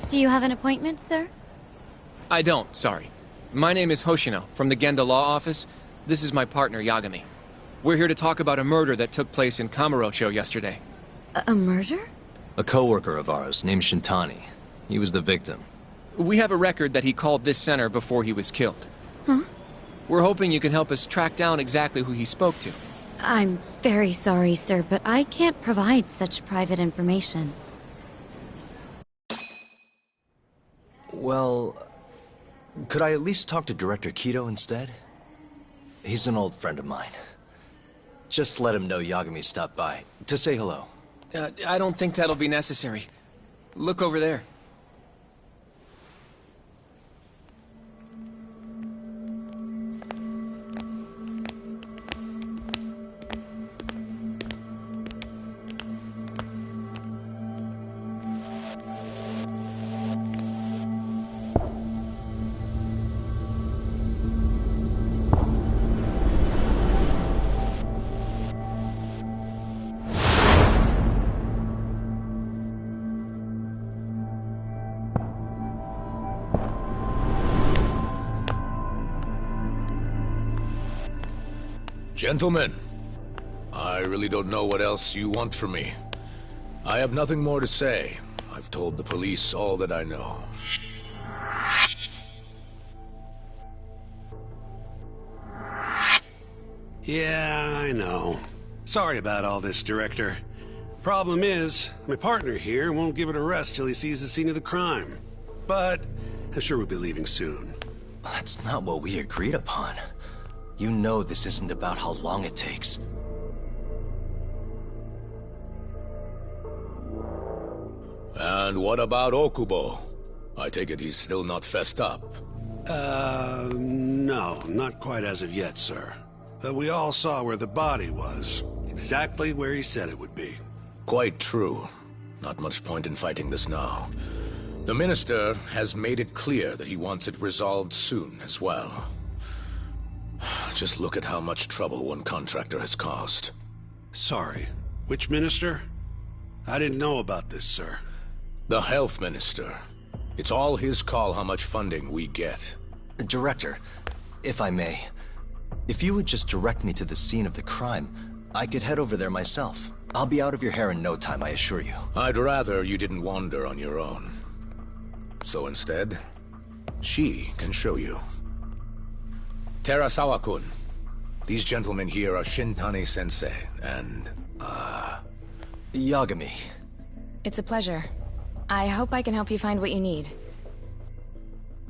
Do you have an appointment, sir? I don't, sorry. My name is Hoshino, from the Genda Law Office. This is my partner, Yagami. We're here to talk about a murder that took place in Kamurocho yesterday. A murder? A coworker of ours, named Shintani. He was the victim. We have a record that he called this center before he was killed. Huh? We're hoping you can help us track down exactly who he spoke to. I'm very sorry, sir, but I can't provide such private information. Well, could I at least talk to Director Kido instead? He's an old friend of mine. Just let him know Yagami stopped by, to say hello. I don't think that'll be necessary. Look over there. Gentlemen, I really don't know what else you want from me. I have nothing more to say. I've told the police all that I know. Yeah, I know. Sorry about all this, Director. Problem is, my partner here won't give it a rest till he sees the scene of the crime. But I'm sure we'll be leaving soon. That's not what we agreed upon. You know this isn't about how long it takes. And what about Okubo? I take it he's still not fessed up. No, not quite as of yet, sir. But we all saw where the body was. Exactly where he said it would be. Quite true. Not much point in fighting this now. The Minister has made it clear that he wants it resolved soon as well. Just look at how much trouble one contractor has caused. Sorry, which minister? I didn't know about this, sir. The Health Minister. It's all his call how much funding we get. Director, if I may, if you would just direct me to the scene of the crime, I could head over there myself. I'll be out of your hair in no time, I assure you. I'd rather you didn't wander on your own. So instead, she can show you. Terasawa-kun, these gentlemen here are Shintani-sensei and, Yagami. It's a pleasure. I hope I can help you find what you need.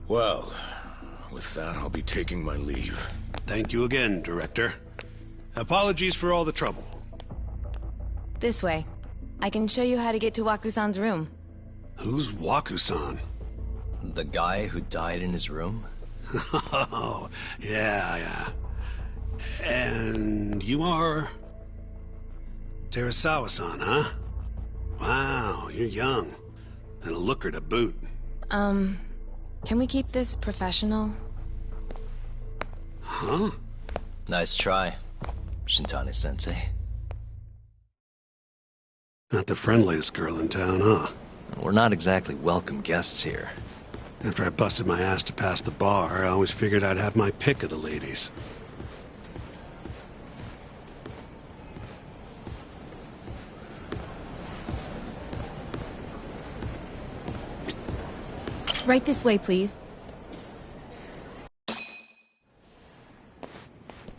Well, with that, I'll be taking my leave. Thank you again, Director. Apologies for all the trouble. This way. I can show you how to get to Waku-san's room. Who's Waku-san? The guy who died in his room? Oh, yeah. And you are... Terasawa-san, huh? Wow, you're young. And a looker to boot. Can we keep this professional? Huh? Nice try, Shintani-sensei. Not the friendliest girl in town, huh? We're not exactly welcome guests here. After I busted my ass to pass the bar, I always figured I'd have my pick of the ladies. Right this way, please.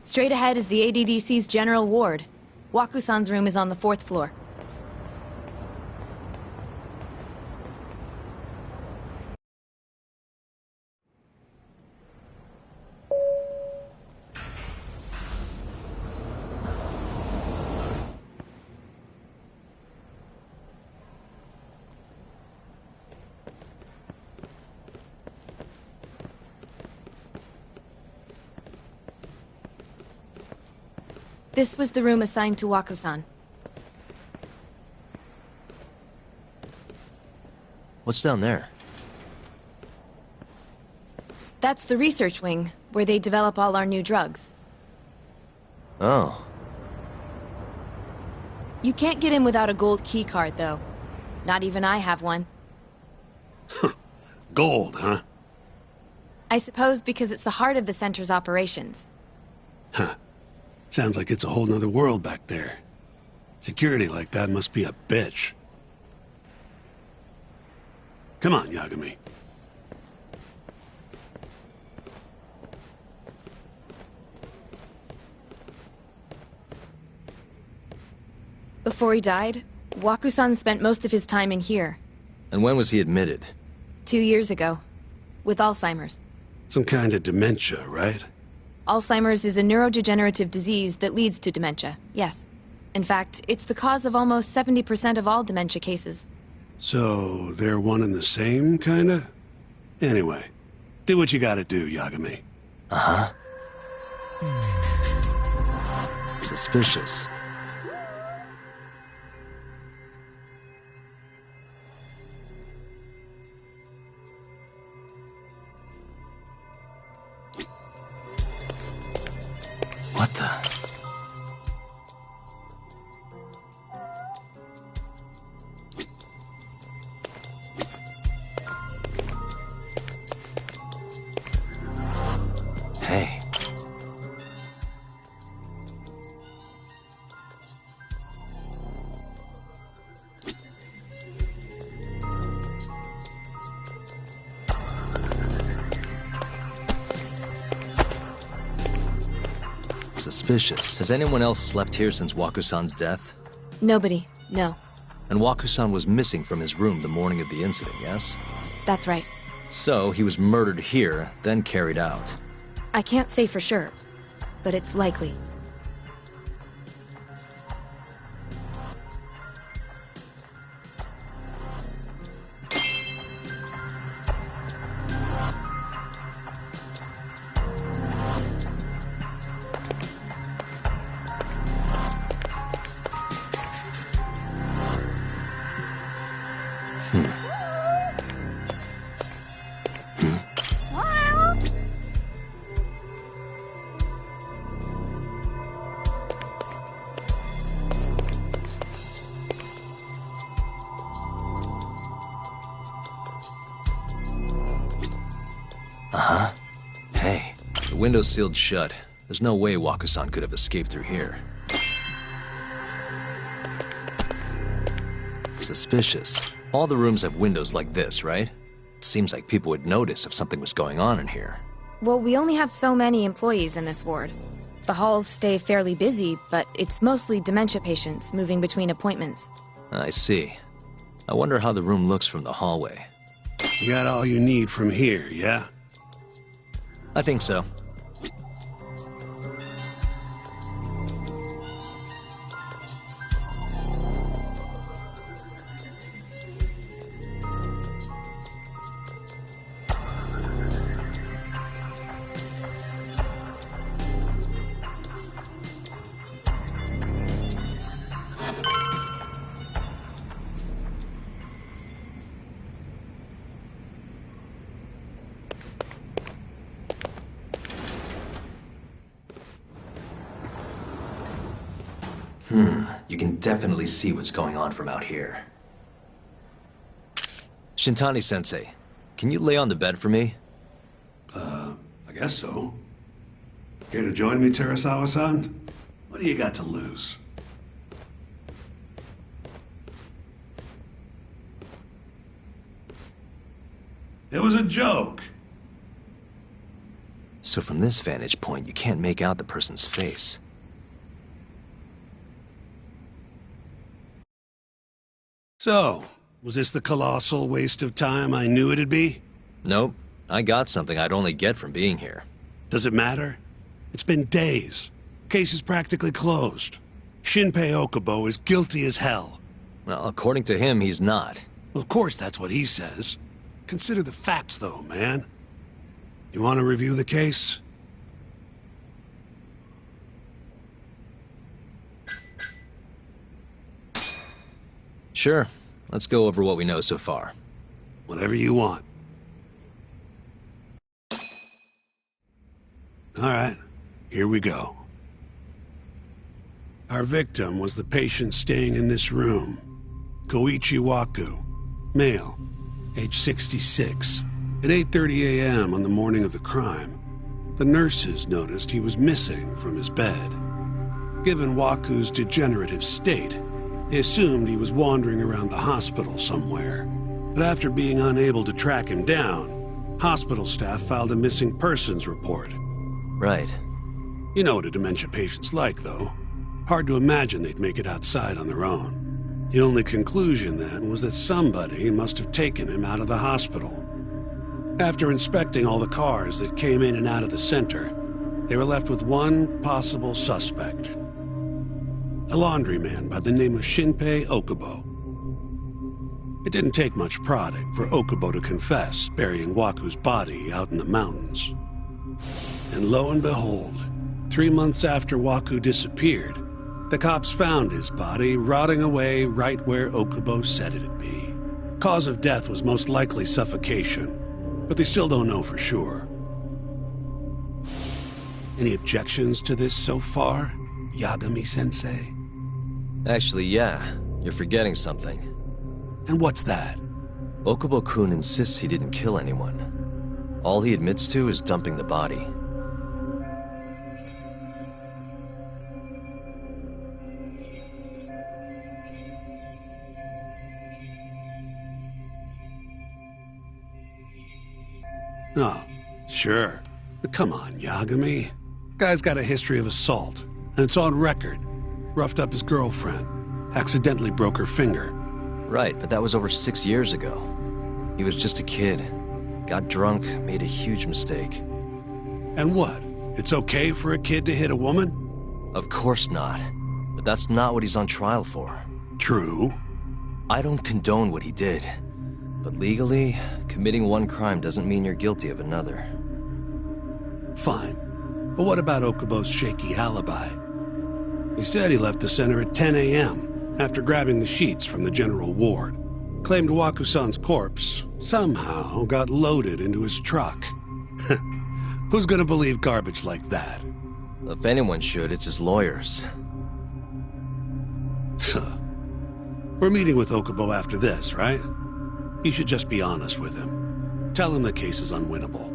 Straight ahead is the ADDC's general ward. Waku-san's room is on the 4th floor. This was the room assigned to Waku-san. What's down there? That's the research wing, where they develop all our new drugs. Oh. You can't get in without a gold key card, though. Not even I have one. Gold, huh? I suppose because it's the heart of the center's operations. Huh. Sounds like it's a whole nother world back there. Security like that must be a bitch. Come on, Yagami. Before he died, Waku-san spent most of his time in here. And when was he admitted? 2 years ago. With Alzheimer's. Some kind of dementia, right? Alzheimer's is a neurodegenerative disease that leads to dementia, yes. In fact, it's the cause of almost 70% of all dementia cases. So, they're one and the same, kinda? Anyway, do what you gotta do, Yagami. Uh-huh. Suspicious. What the? Hey. Suspicious. Has anyone else slept here since Waku-san's death? Nobody, no. And Waku-san was missing from his room the morning of the incident, yes? That's right. So, he was murdered here, then carried out. I can't say for sure, but it's likely. Uh-huh. Hey, the window's sealed shut. There's no way Waku-san could have escaped through here. Suspicious. All the rooms have windows like this, right? Seems like people would notice if something was going on in here. Well, we only have so many employees in this ward. The halls stay fairly busy, but it's mostly dementia patients moving between appointments. I see. I wonder how the room looks from the hallway. You got all you need from here, yeah? I think so. You can definitely see what's going on from out here. Shintani-sensei, can you lay on the bed for me? I guess so. Care to join me, Terasawa-san? What do you got to lose? It was a joke. So from this vantage point, you can't make out the person's face. So, was this the colossal waste of time I knew it'd be? Nope. I got something I'd only get from being here. Does it matter? It's been days. Case is practically closed. Shinpei Okubo is guilty as hell. Well, according to him, he's not. Well, of course that's what he says. Consider the facts, though, man. You want to review the case? Sure. Let's go over what we know so far. Whatever you want. Alright, here we go. Our victim was the patient staying in this room. Koichi Waku, male, age 66. At 8:30 a.m. on the morning of the crime, the nurses noticed he was missing from his bed. Given Waku's degenerative state, they assumed he was wandering around the hospital somewhere. But after being unable to track him down, hospital staff filed a missing persons report. Right. You know what a dementia patient's like, though. Hard to imagine they'd make it outside on their own. The only conclusion then was that somebody must have taken him out of the hospital. After inspecting all the cars that came in and out of the center, they were left with one possible suspect. A laundryman by the name of Shinpei Okubo. It didn't take much prodding for Okubo to confess burying Waku's body out in the mountains. And lo and behold, 3 months after Waku disappeared, the cops found his body rotting away right where Okubo said it'd be. Cause of death was most likely suffocation, but they still don't know for sure. Any objections to this so far, Yagami-sensei? Actually, yeah. You're forgetting something. And what's that? Okubo-kun insists he didn't kill anyone. All he admits to is dumping the body. Oh, sure. But come on, Yagami. Guy's got a history of assault, and it's on record. Roughed up his girlfriend. Accidentally broke her finger. Right, but that was over 6 years ago. He was just a kid. Got drunk, made a huge mistake. And what? It's okay for a kid to hit a woman? Of course not. But that's not what he's on trial for. True. I don't condone what he did. But legally, committing one crime doesn't mean you're guilty of another. Fine. But what about Okubo's shaky alibi? He said he left the center at 10 a.m. after grabbing the sheets from the general ward. Claimed Waku-san's corpse somehow got loaded into his truck. Who's gonna believe garbage like that? If anyone should, it's his lawyers. We're meeting with Okubo after this, right? You should just be honest with him. Tell him the case is unwinnable.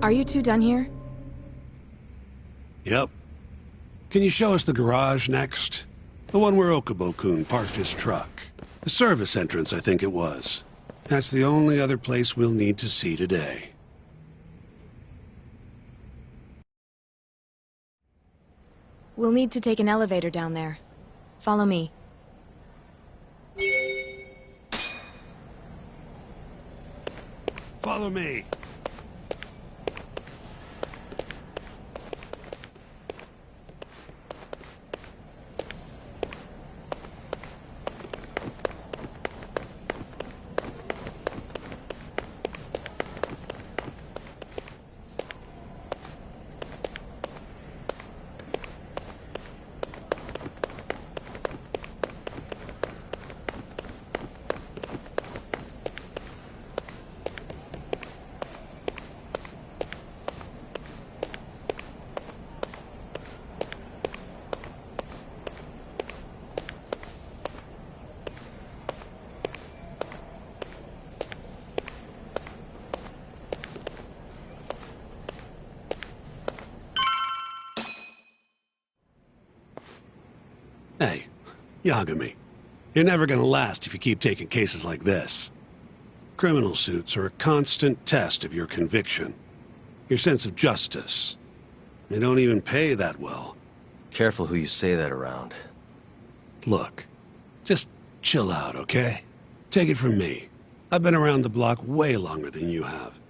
Are you two done here? Yep. Can you show us the garage next? The one where Okubo-kun parked his truck. The service entrance, I think it was. That's the only other place we'll need to see today. We'll need to take an elevator down there. Follow me. Follow me. Hey, Yagami, you're never gonna last if you keep taking cases like this. Criminal suits are a constant test of your conviction, your sense of justice. They don't even pay that well. Careful who you say that around. Look, just chill out, okay? Take it from me. I've been around the block way longer than you have.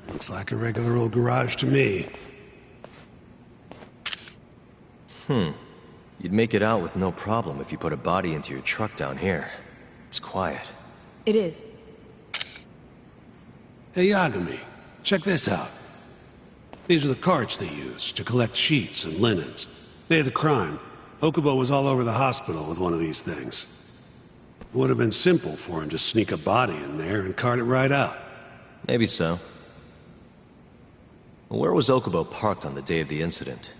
Looks like a regular old garage to me. You'd make it out with no problem if you put a body into your truck down here. It's quiet. It is. Hey, Yagami, check this out. These are the carts they use to collect sheets and linens. Day of the crime, Okubo was all over the hospital with one of these things. Would have been simple for him to sneak a body in there and cart it right out. Maybe so. Where was Okubo parked on the day of the incident?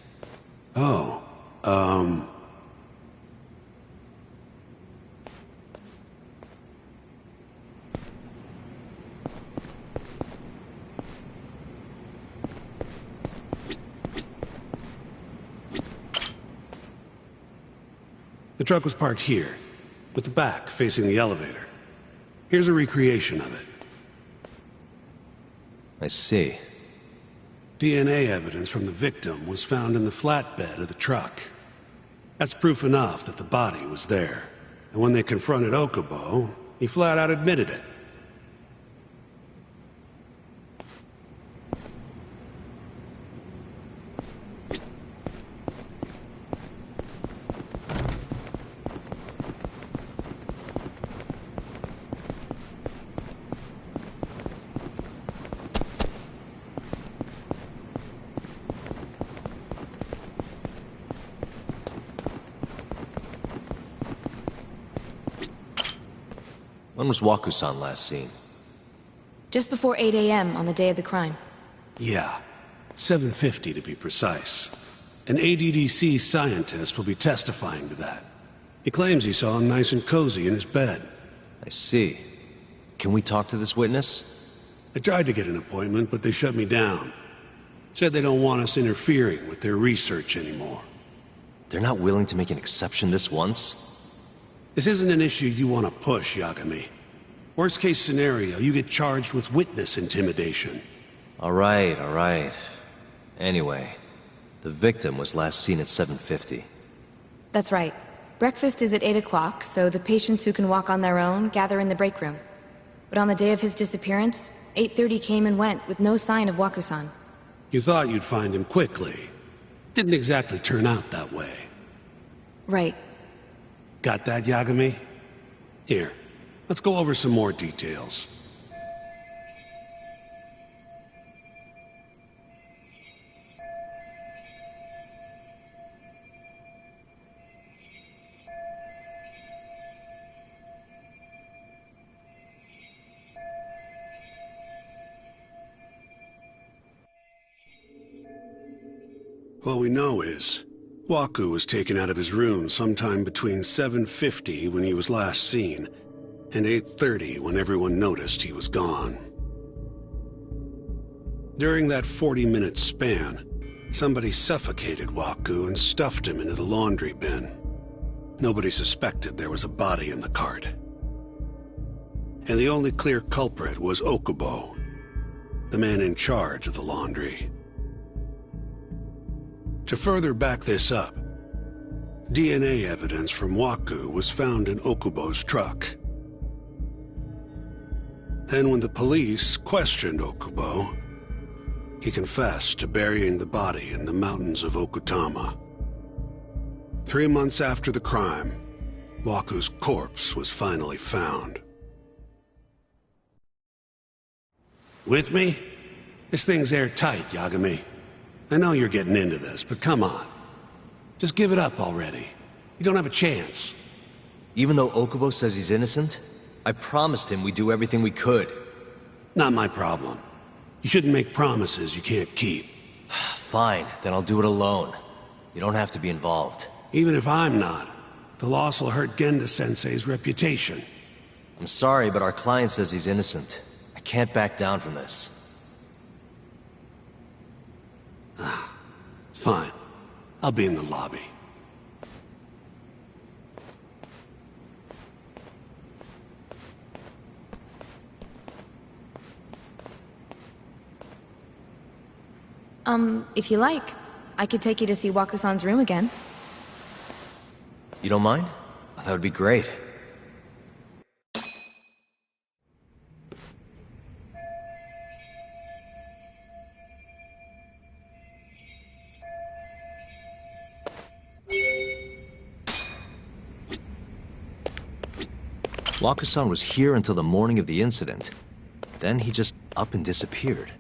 Oh, the truck was parked here. with the back facing the elevator. Here's a recreation of it. I see. DNA evidence from the victim was found in the flatbed of the truck. That's proof enough that the body was there. And when they confronted Okubo, he flat out admitted it. When was Waku-san last seen? Just before 8 a.m. on the day of the crime. Yeah, 7:50 to be precise. An ADDC scientist will be testifying to that. He claims he saw him nice and cozy in his bed. I see. Can we talk to this witness? I tried to get an appointment, but they shut me down. Said they don't want us interfering with their research anymore. They're not willing to make an exception this once? This isn't an issue you want to push, Yagami. Worst case scenario, you get charged with witness intimidation. All right. Anyway, the victim was last seen at 7:50. That's right. Breakfast is at 8 o'clock, so the patients who can walk on their own gather in the break room. But on the day of his disappearance, 8:30 came and went with no sign of Waku-san. You thought you'd find him quickly. Didn't exactly turn out that way. Right. Got that, Yagami? Here, let's go over some more details. What we know is, Waku was taken out of his room sometime between 7:50 when he was last seen, and 8:30 when everyone noticed he was gone. During that 40-minute span, somebody suffocated Waku and stuffed him into the laundry bin. Nobody suspected there was a body in the cart. And the only clear culprit was Okubo, the man in charge of the laundry. To further back this up, DNA evidence from Waku was found in Okubo's truck. Then when the police questioned Okubo, he confessed to burying the body in the mountains of Okutama. 3 months after the crime, Waku's corpse was finally found. With me? This thing's airtight, Yagami. I know you're getting into this, but come on. Just give it up already. You don't have a chance. Even though Okubo says he's innocent, I promised him we'd do everything we could. Not my problem. You shouldn't make promises you can't keep. Fine, then I'll do it alone. You don't have to be involved. Even if I'm not, the loss will hurt Genda-sensei's reputation. I'm sorry, but our client says he's innocent. I can't back down from this. Fine. I'll be in the lobby. If you like, I could take you to see Waku-san's room again. You don't mind? That would be great. Waku-san was here until the morning of the incident. Then he just up and disappeared.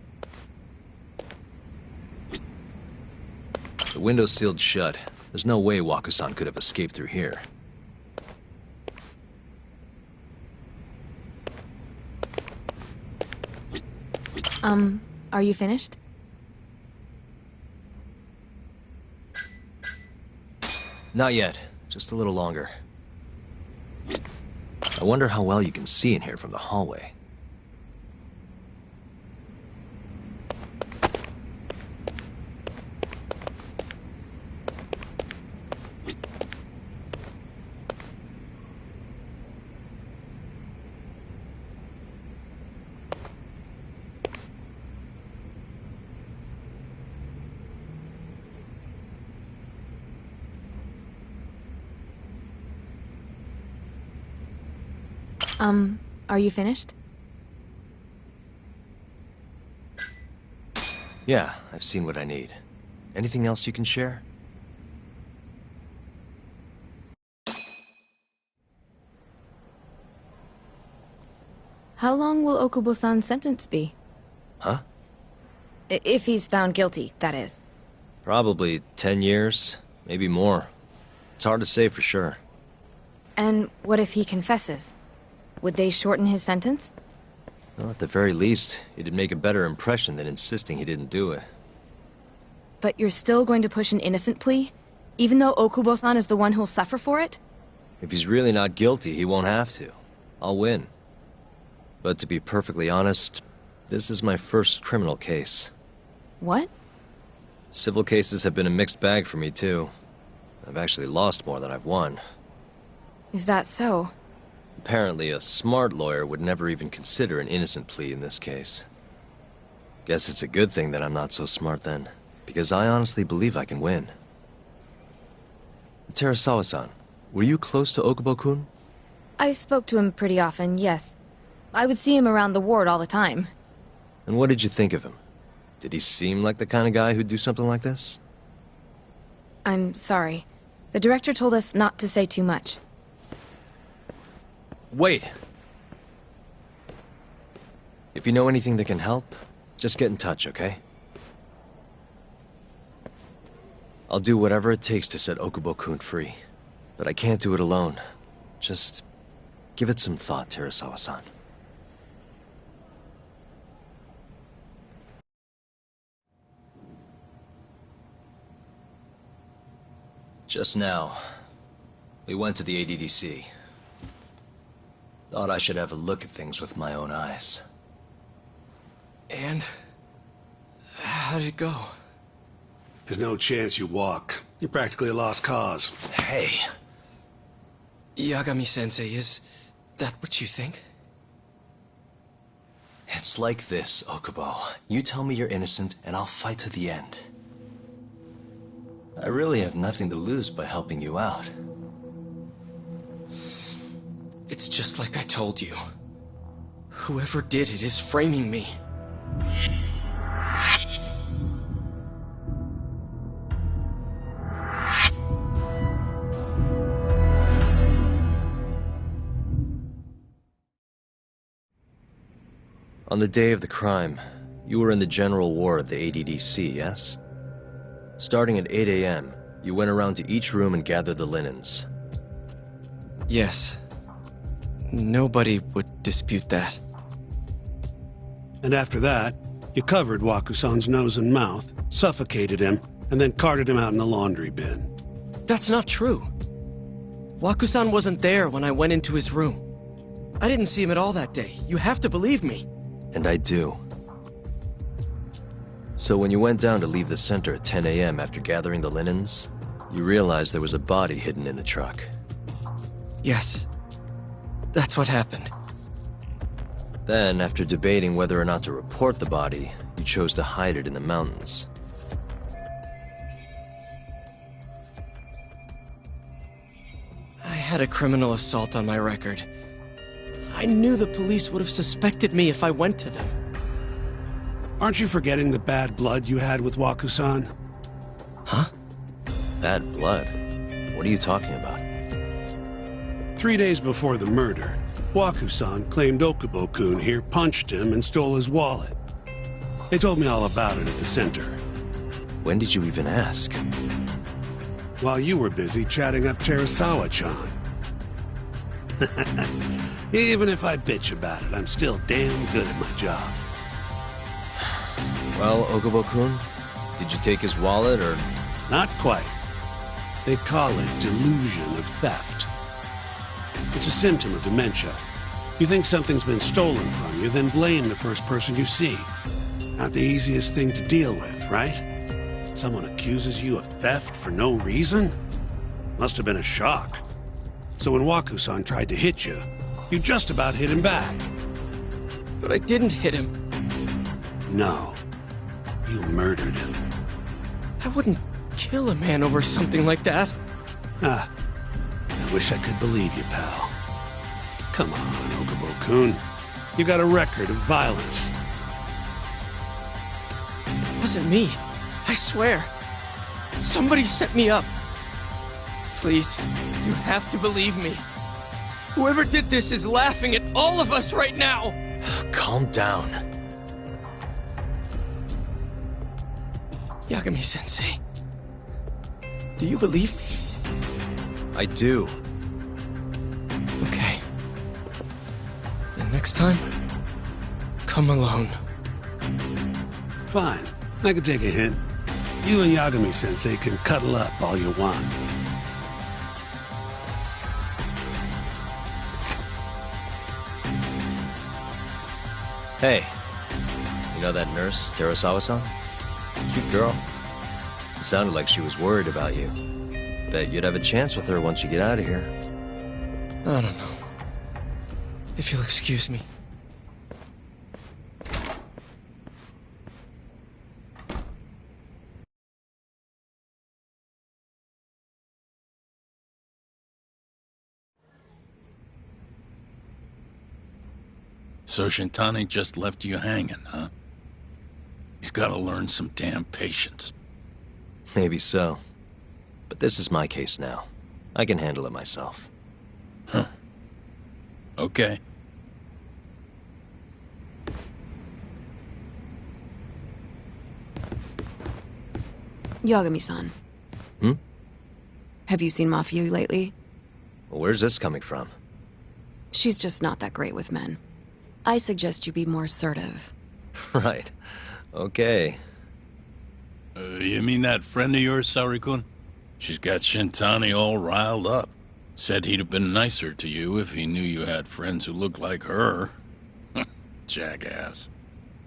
The window's sealed shut. There's no way Waku-san could have escaped through here. Are you finished? Not yet. Just a little longer. I wonder how well you can see in here from the hallway. Are you finished? Yeah, I've seen what I need. Anything else you can share? How long will Okubo-san's sentence be? Huh? If he's found guilty, that is. Probably 10 years, maybe more. It's hard to say for sure. And what if he confesses? Would they shorten his sentence? Well, at the very least, it'd make a better impression than insisting he didn't do it. But you're still going to push an innocent plea? Even though Okubo-san is the one who'll suffer for it? If he's really not guilty, he won't have to. I'll win. But to be perfectly honest, this is my first criminal case. What? Civil cases have been a mixed bag for me, too. I've actually lost more than I've won. Is that so? Apparently, a smart lawyer would never even consider an innocent plea in this case. Guess it's a good thing that I'm not so smart then, because I honestly believe I can win. Terasawa-san, were you close to Okubo-kun? I spoke to him pretty often, yes. I would see him around the ward all the time. And what did you think of him? Did he seem like the kind of guy who'd do something like this? I'm sorry. The director told us not to say too much. Wait! If you know anything that can help, just get in touch, okay? I'll do whatever it takes to set Okubo-kun free. But I can't do it alone. Just give it some thought, Terasawa-san. Just now, we went to the ADDC. Thought I should have a look at things with my own eyes. And? How did it go? There's no chance you walk. You're practically a lost cause. Hey! Yagami-sensei, is that what you think? It's like this, Okubo. You tell me you're innocent, and I'll fight to the end. I really have nothing to lose by helping you out. It's just like I told you. Whoever did it is framing me. On the day of the crime, you were in the general ward at the ADDC, yes? Starting at 8 a.m., you went around to each room and gathered the linens. Yes. Nobody would dispute that. And after that, you covered Waku-san's nose and mouth, suffocated him, and then carted him out in the laundry bin. That's not true. Waku-san wasn't there when I went into his room. I didn't see him at all that day. You have to believe me. And I do. So when you went down to leave the center at 10 a.m. after gathering the linens, you realized there was a body hidden in the truck. Yes. That's what happened. Then, after debating whether or not to report the body, you chose to hide it in the mountains. I had a criminal assault on my record. I knew the police would have suspected me if I went to them. Aren't you forgetting the bad blood you had with Waku-san? Huh? Bad blood? What are you talking about? 3 days before the murder, Waku-san claimed Okubo-kun here punched him and stole his wallet. They told me all about it at the center. When did you even ask? While you were busy chatting up Terasawa-chan. Even if I bitch about it, I'm still damn good at my job. Well, Okubo-kun, did you take his wallet, or...? Not quite. They call it delusion of theft. It's a symptom of dementia. You think something's been stolen from you, then blame the first person you see. Not the easiest thing to deal with, right? Someone accuses you of theft for no reason? Must have been a shock. So when Waku-san tried to hit you, you just about hit him back. But I didn't hit him. No. You murdered him. I wouldn't kill a man over something like that. I wish I could believe you, pal. Come on, Okubo-kun. You got a record of violence. It wasn't me. I swear. Somebody set me up. Please, you have to believe me. Whoever did this is laughing at all of us right now. Calm down. Yagami-sensei, do you believe me? I do. Okay. Then next time, come alone. Fine. I can take a hint. You and Yagami-sensei can cuddle up all you want. Hey, you know that nurse, Terasawa-san? Cute girl. It sounded like she was worried about you. Bet you'd have a chance with her once you get out of here. I don't know. If you'll excuse me. So Shintani just left you hanging, huh? He's gotta learn some damn patience. Maybe so. But this is my case now. I can handle it myself. Huh. Okay. Yagami-san. Hmm? Have you seen Mafio lately? Where's this coming from? She's just not that great with men. I suggest you be more assertive. Right. Okay. You mean that friend of yours, Saori-kun? She's got Shintani all riled up. Said he'd have been nicer to you if he knew you had friends who looked like her. Jackass.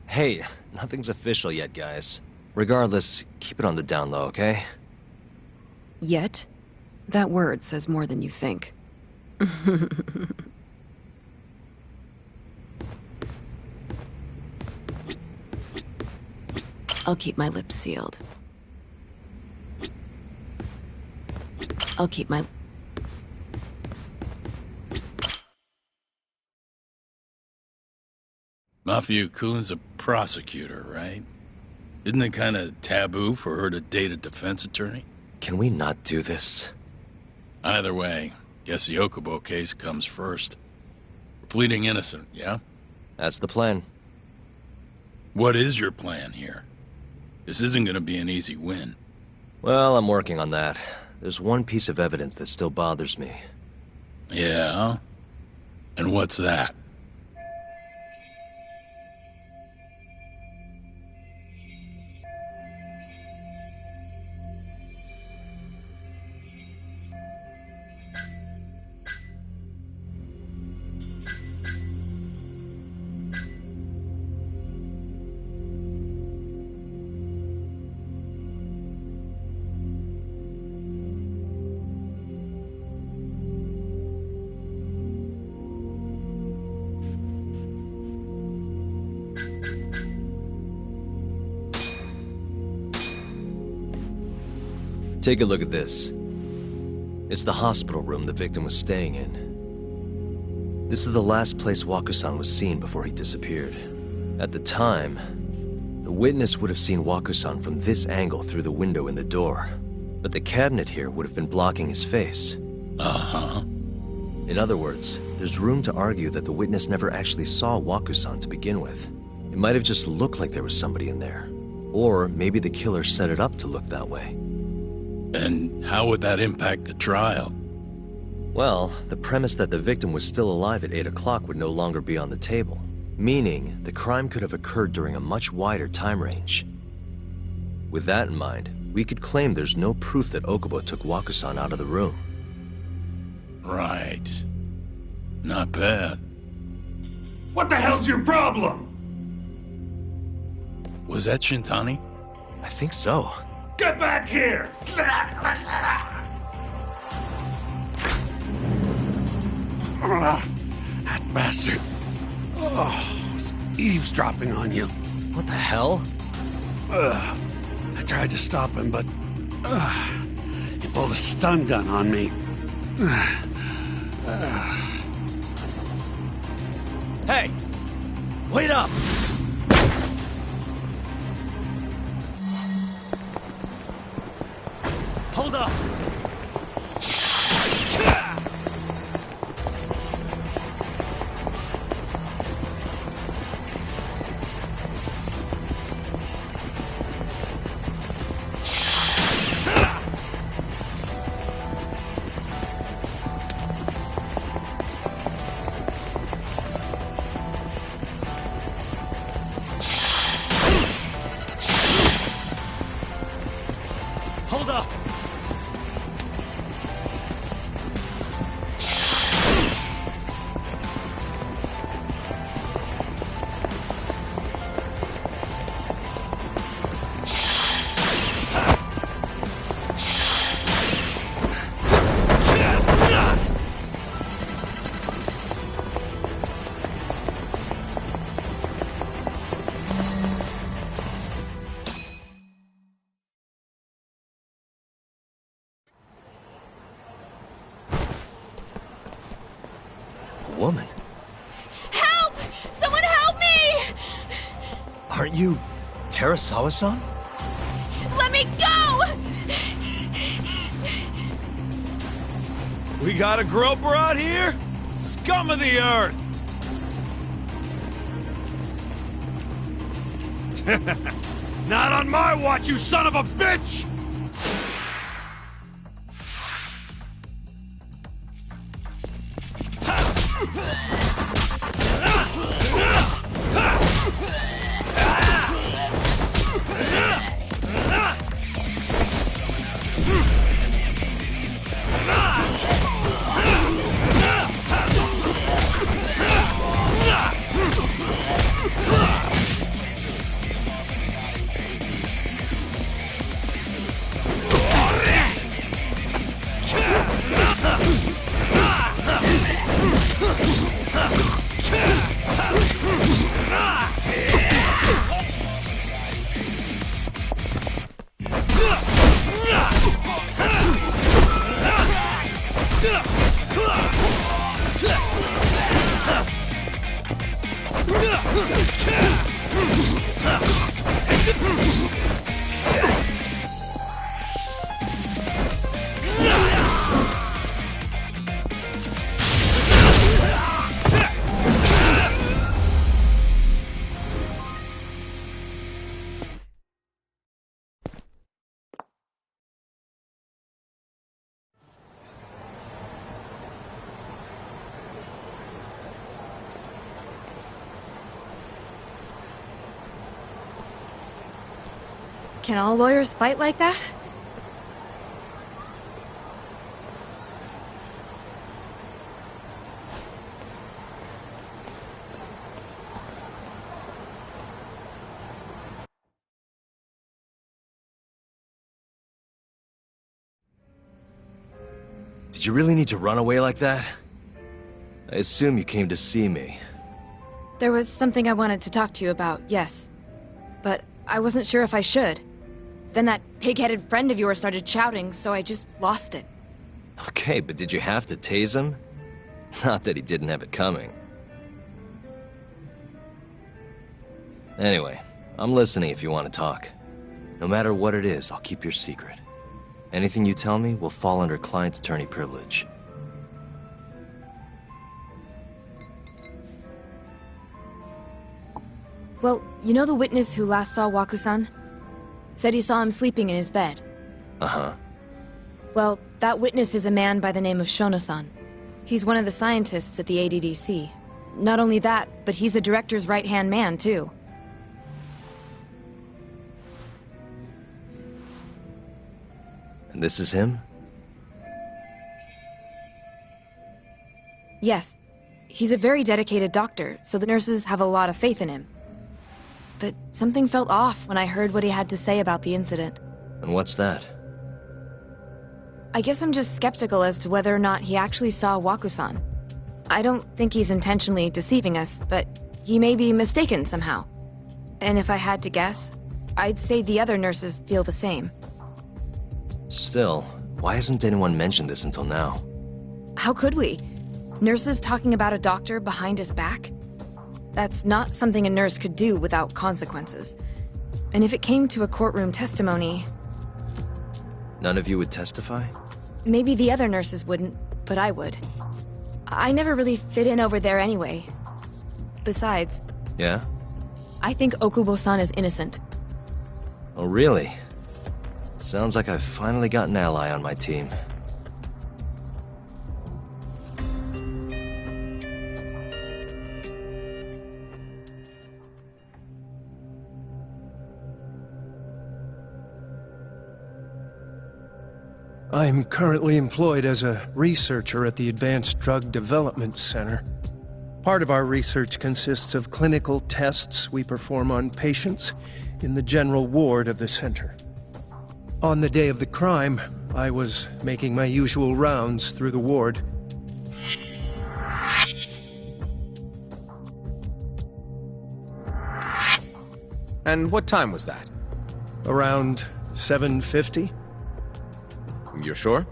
Hey, nothing's official yet, guys. Regardless, keep it on the down low, okay? Yet? That word says more than you think. I'll keep my lips sealed. I'll keep my... Mafio-kun's a prosecutor, right? Isn't it kind of taboo for her to date a defense attorney? Can we not do this? Either way, guess the Okubo case comes first. We're pleading innocent, yeah? That's the plan. What is your plan here? This isn't gonna be an easy win. Well, I'm working on that. There's one piece of evidence that still bothers me. Yeah? And what's that? Take a look at this. It's the hospital room the victim was staying in. This is the last place Waku-san was seen before he disappeared. At the time, the witness would have seen Waku-san from this angle through the window in the door, but the cabinet here would have been blocking his face. Uh-huh. In other words, there's room to argue that the witness never actually saw Waku-san to begin with. It might have just looked like there was somebody in there. Or maybe the killer set it up to look that way. And how would that impact the trial? Well, the premise that the victim was still alive at 8 o'clock would no longer be on the table, meaning the crime could have occurred during a much wider time range. With that in mind, we could claim there's no proof that Okubo took Waku-san out of the room. Right. Not bad. What the hell's your problem? Was that Shintani? I think so. Get back here! That bastard. Oh, he's eavesdropping on you. What the hell? I tried to stop him, but he pulled a stun gun on me. Hey! Wait up! Hold up! Hold up! Woman? Help! Someone help me! Aren't you Terasawa-san? Let me go! We got a groper out here? Scum of the earth! Not on my watch, you son of a bitch! Can all lawyers fight like that? Did you really need to run away like that? I assume you came to see me. There was something I wanted to talk to you about, yes. But I wasn't sure if I should. Then that pig-headed friend of yours started shouting, so I just lost it. Okay, but did you have to tase him? Not that he didn't have it coming. Anyway, I'm listening if you want to talk. No matter what it is, I'll keep your secret. Anything you tell me will fall under client attorney privilege. Well, you know the witness who last saw Waku-san? Said he saw him sleeping in his bed. Uh-huh. Well, that witness is a man by the name of Shono-san. He's one of the scientists at the ADDC. Not only that, but he's the director's right-hand man, too. And this is him? Yes. He's a very dedicated doctor, so the nurses have a lot of faith in him. But something felt off when I heard what he had to say about the incident. And what's that? I guess I'm just skeptical as to whether or not he actually saw Waku-san. I don't think he's intentionally deceiving us, but he may be mistaken somehow. And if I had to guess, I'd say the other nurses feel the same. Still, why hasn't anyone mentioned this until now? How could we? Nurses talking about a doctor behind his back? That's not something a nurse could do without consequences. And if it came to a courtroom testimony... None of you would testify? Maybe the other nurses wouldn't, but I would. I never really fit in over there anyway. Besides... Yeah? I think Okubo-san is innocent. Oh, really? Sounds like I've finally got an ally on my team. I'm currently employed as a researcher at the Advanced Drug Development Center. Part of our research consists of clinical tests we perform on patients in the general ward of the center. On the day of the crime, I was making my usual rounds through the ward. And what time was that? Around 7:50? You're sure?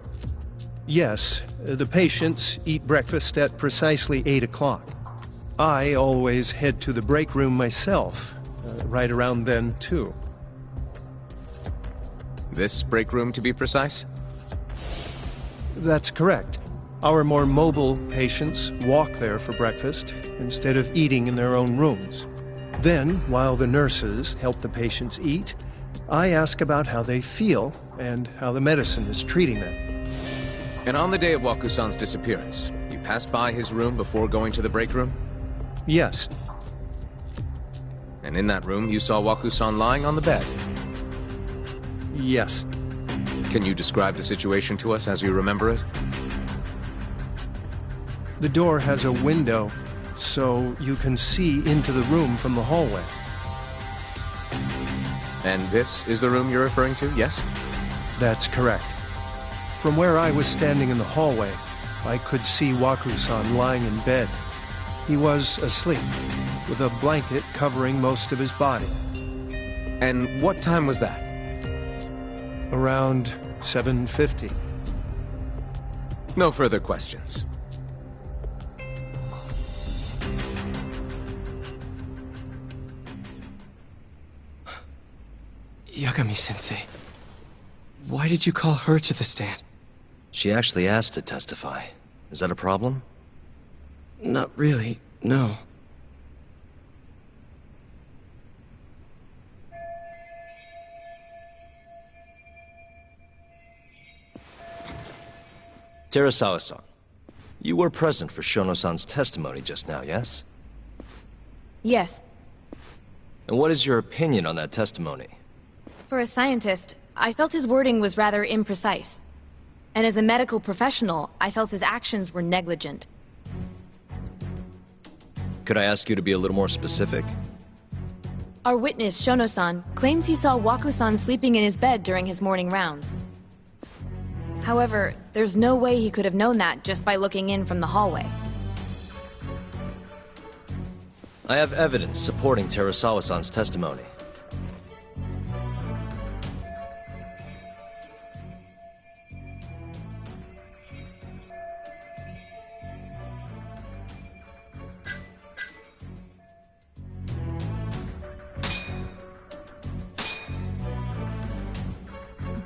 Yes, the patients eat breakfast at precisely 8 o'clock. I always head to the break room myself, right around then, too. This break room, to be precise? That's correct. Our more mobile patients walk there for breakfast, instead of eating in their own rooms. Then, while the nurses help the patients eat, I ask about how they feel and how the medicine is treating them. And on the day of Waku-san's disappearance, you passed by his room before going to the break room? Yes. And in that room, you saw Waku-san lying on the bed? Yes. Can you describe the situation to us as you remember it? The door has a window, so you can see into the room from the hallway. And this is the room you're referring to, yes? That's correct. From where I was standing in the hallway, I could see Waku-san lying in bed. He was asleep, with a blanket covering most of his body. And what time was that? Around 7:50. No further questions. Yagami-sensei, why did you call her to the stand? She actually asked to testify. Is that a problem? Not really, no. Terasawa-san, you were present for Shono-san's testimony just now, yes? Yes. And what is your opinion on that testimony? For a scientist, I felt his wording was rather imprecise. And as a medical professional, I felt his actions were negligent. Could I ask you to be a little more specific? Our witness, Shono-san, claims he saw Waku-san sleeping in his bed during his morning rounds. However, there's no way he could have known that just by looking in from the hallway. I have evidence supporting Terasawa-san's testimony.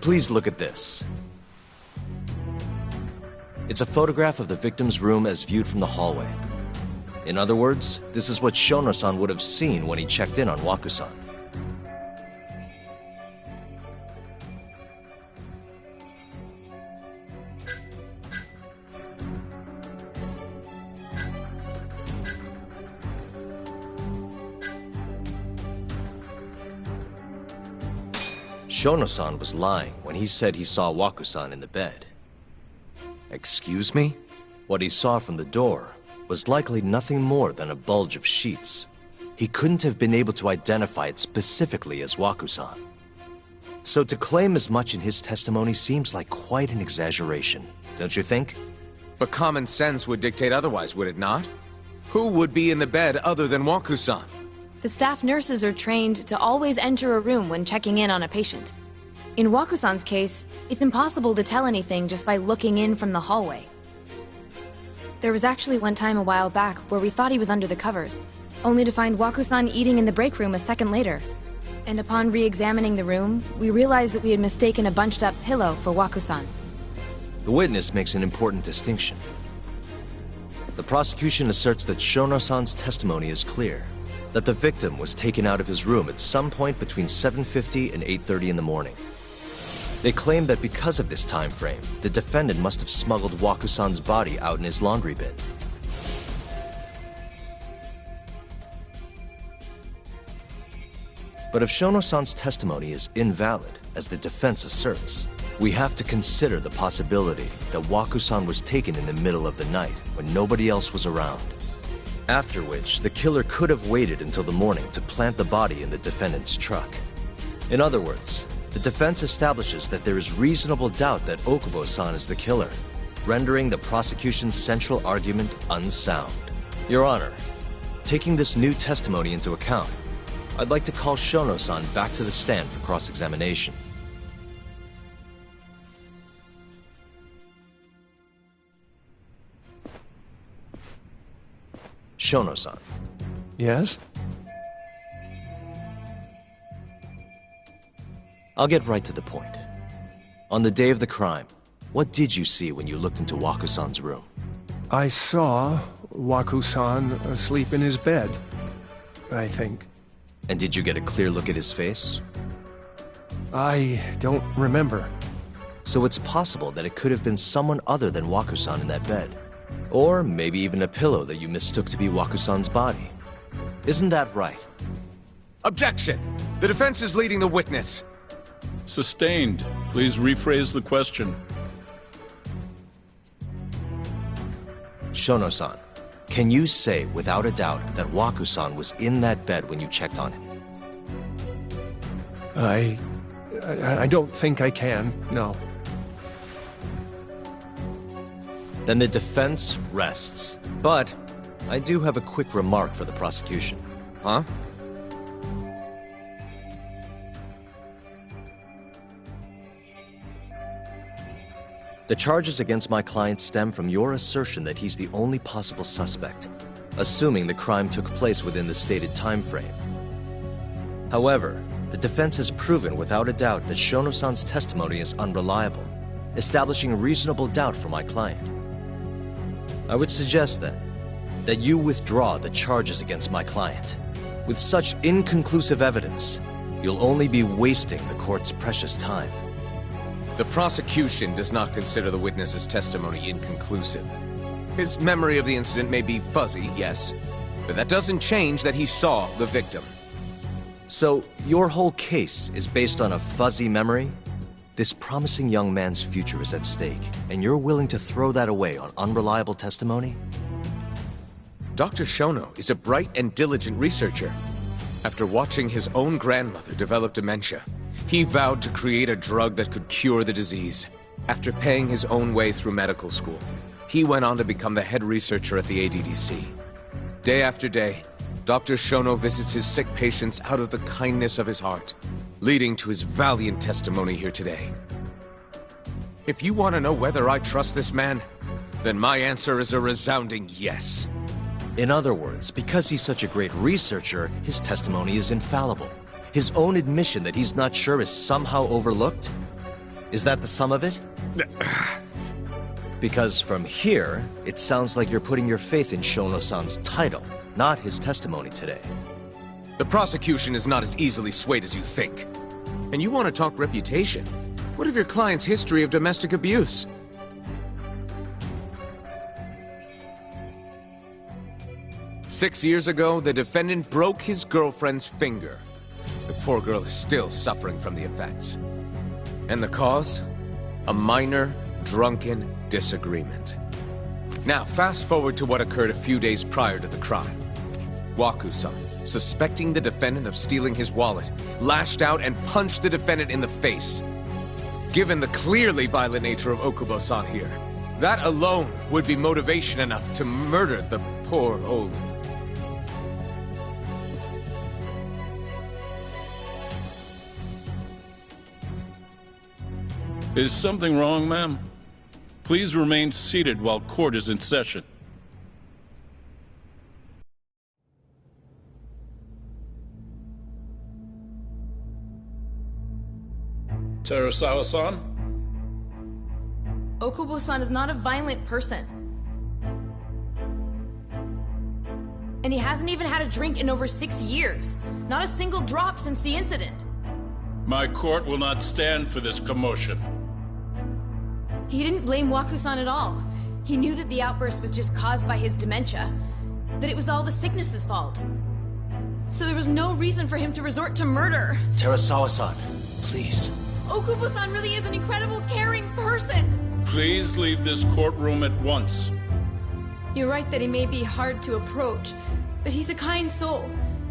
Please look at this. It's a photograph of the victim's room as viewed from the hallway. In other words, this is what Shono-san would have seen when he checked in on Waku-san. Shono-san was lying when he said he saw Waku-san in the bed. Excuse me? What he saw from the door was likely nothing more than a bulge of sheets. He couldn't have been able to identify it specifically as Waku-san. So to claim as much in his testimony seems like quite an exaggeration, don't you think? But common sense would dictate otherwise, would it not? Who would be in the bed other than Waku-san? The staff nurses are trained to always enter a room when checking in on a patient. In Waku-san's case, it's impossible to tell anything just by looking in from the hallway. There was actually one time a while back where we thought he was under the covers. only to find Waku-san eating in the break room a second later. And upon re-examining the room, we realized that we had mistaken a bunched-up pillow for Waku-san. The witness makes an important distinction. The prosecution asserts that Shono-san's testimony is clear, that the victim was taken out of his room at some point between 7:50 and 8:30 in the morning. They claim that because of this time frame, the defendant must have smuggled Waku-san's body out in his laundry bin. But if Shono-san's testimony is invalid, as the defense asserts, we have to consider the possibility that Waku-san was taken in the middle of the night when nobody else was around. After which, the killer could have waited until the morning to plant the body in the defendant's truck. In other words, the defense establishes that there is reasonable doubt that Okubo-san is the killer, rendering the prosecution's central argument unsound. Your Honor, taking this new testimony into account, I'd like to call Shono-san back to the stand for cross-examination. Shono-san. Yes? I'll get right to the point. On the day of the crime, what did you see when you looked into Waku-san's room? I saw Waku-san asleep in his bed, I think. And did you get a clear look at his face? I don't remember. So it's possible that it could have been someone other than Waku-san in that bed. Or maybe even a pillow that you mistook to be Waku-san's body. Isn't that right? Objection! The defense is leading the witness. Sustained. Please rephrase the question. Shono-san, can you say without a doubt that Waku-san was in that bed when you checked on him? I don't think I can, no. Then the defense rests. But I do have a quick remark for the prosecution. Huh? The charges against my client stem from your assertion that he's the only possible suspect, assuming the crime took place within the stated time frame. However, the defense has proven without a doubt that Shono-san's testimony is unreliable, establishing reasonable doubt for my client. I would suggest then that you withdraw the charges against my client. With such inconclusive evidence, you'll only be wasting the court's precious time. The prosecution does not consider the witness's testimony inconclusive. His memory of the incident may be fuzzy, yes, but that doesn't change that he saw the victim. So, your whole case is based on a fuzzy memory? This promising young man's future is at stake, and you're willing to throw that away on unreliable testimony? Dr. Shono is a bright and diligent researcher. After watching his own grandmother develop dementia, he vowed to create a drug that could cure the disease. After paying his own way through medical school, he went on to become the head researcher at the ADDC. Day after day, Dr. Shono visits his sick patients out of the kindness of his heart, leading to his valiant testimony here today. If you want to know whether I trust this man, then my answer is a resounding yes. In other words, because he's such a great researcher, his testimony is infallible. His own admission that he's not sure is somehow overlooked? Is that the sum of it? Because from here, it sounds like you're putting your faith in Shono-san's title, not his testimony today. The prosecution is not as easily swayed as you think. And you want to talk reputation? What of your client's history of domestic abuse? Six years ago, the defendant broke his girlfriend's finger. The poor girl is still suffering from the effects. And the cause? A minor, drunken disagreement. Now, fast forward to what occurred a few days prior to the crime. Waku-san, suspecting the defendant of stealing his wallet, lashed out and punched the defendant in the face. Given the clearly violent nature of Okubo-san here, that alone would be motivation enough to murder the poor old... Is something wrong, ma'am? Please remain seated while court is in session. Terasawa-san? Okubo-san is not a violent person. And he hasn't even had a drink in over 6 years. Not a single drop since the incident. My court will not stand for this commotion. He didn't blame Waku-san at all. He knew that the outburst was just caused by his dementia. That it was all the sickness's fault. So there was no reason for him to resort to murder. Terasawa-san, please. Okubo-san really is an incredible, caring person. Please leave this courtroom at once. You're right that he may be hard to approach, but he's a kind soul,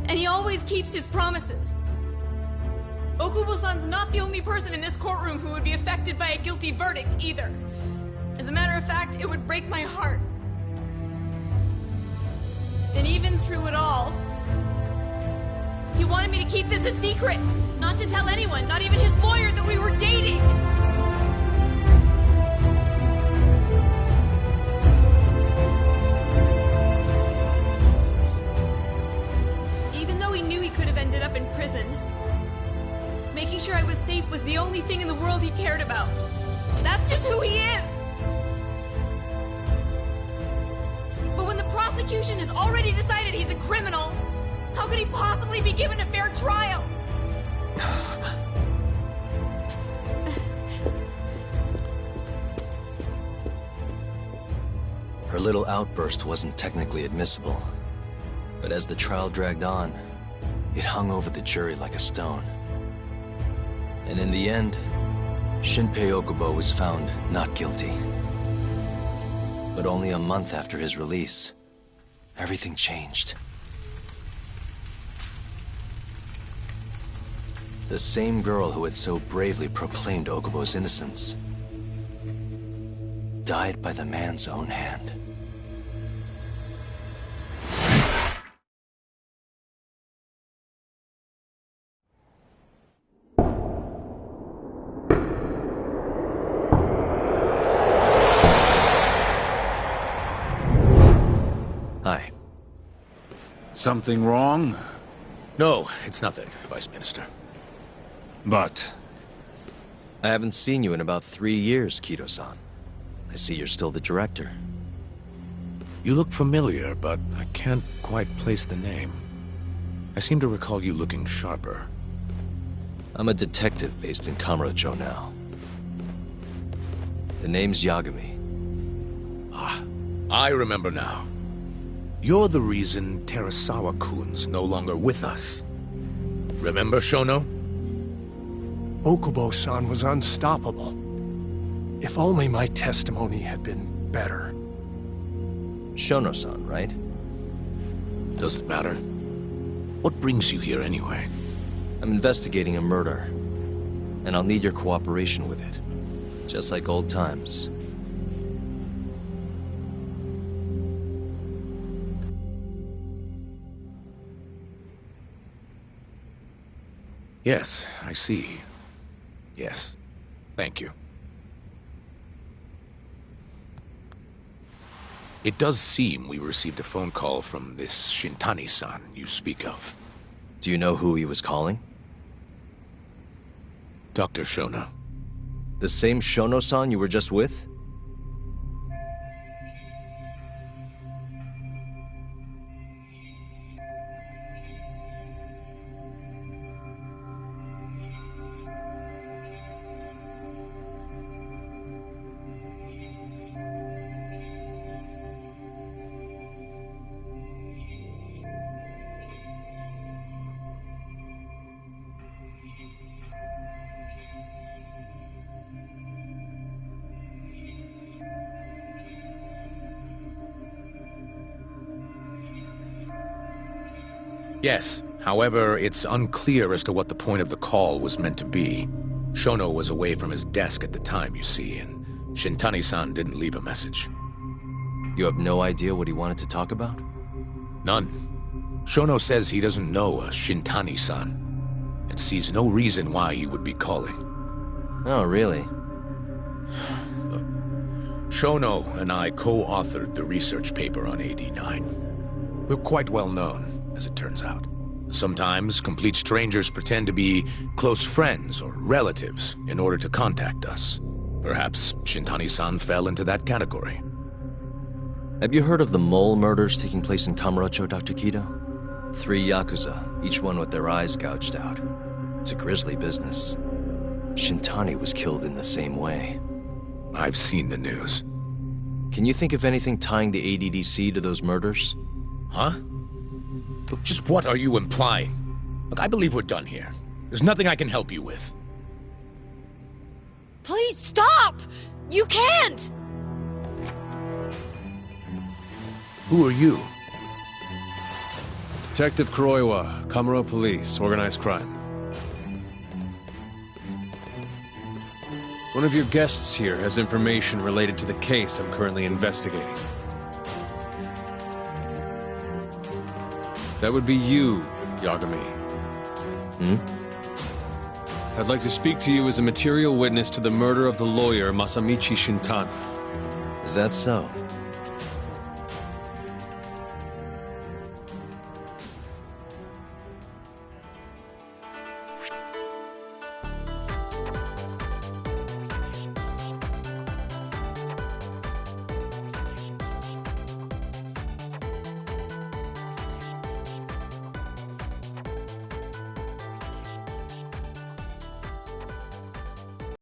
and he always keeps his promises. Okubo-san's not the only person in this courtroom who would be affected by a guilty verdict, either. As a matter of fact, it would break my heart. And even through it all, he wanted me to keep this a secret, not to tell anyone, not even his lawyer, that we were dating. Even though he knew he could have ended up in prison, making sure I was safe was the only thing in the world he cared about. That's just who he is! But when the prosecution has already decided he's a criminal, how could he possibly be given a fair trial? Her little outburst wasn't technically admissible, but as the trial dragged on, it hung over the jury like a stone. And in the end, Shinpei Okubo was found not guilty. But only a month after his release, everything changed. The same girl who had so bravely proclaimed Okubo's innocence died by the man's own hand. Hi. Something wrong? No, it's nothing, Vice Minister. But... I haven't seen you in about 3 years, Kido-san. I see you're still the director. You look familiar, but I can't quite place the name. I seem to recall you looking sharper. I'm a detective based in Kamurocho now. The name's Yagami. Ah, I remember now. You're the reason Terasawa-kun's no longer with us. Remember, Shono? Okubo-san was unstoppable. If only my testimony had been better. Shono-san, right? Does it matter? What brings you here anyway? I'm investigating a murder, and I'll need your cooperation with it. Just like old times. Yes, I see. Yes. Thank you. It does seem we received a phone call from this Shintani-san you speak of. Do you know who he was calling? Dr. Shono. The same Shono-san you were just with? Yes. However, it's unclear as to what the point of the call was meant to be. Shono was away from his desk at the time, you see, and Shintani-san didn't leave a message. You have no idea what he wanted to talk about? None. Shono says he doesn't know a Shintani-san, and sees no reason why he would be calling. Oh, really? Look, Shono and I co-authored the research paper on AD9. We're quite well known, as it turns out. Sometimes complete strangers pretend to be close friends or relatives in order to contact us. Perhaps Shintani-san fell into that category. Have you heard of the mole murders taking place in Kamurocho, Dr. Kido? 3 Yakuza, each one with their eyes gouged out. It's a grisly business. Shintani was killed in the same way. I've seen the news. Can you think of anything tying the ADDC to those murders? Huh? Look, just what are you implying? Look, I believe we're done here. There's nothing I can help you with. Please stop! You can't! Who are you? Detective Kuroiwa, Kamuro Police, Organized Crime. One of your guests here has information related to the case I'm currently investigating. That would be you, Yagami. I'd like to speak to you as a material witness to the murder of the lawyer Masamichi Shintani. Is that so?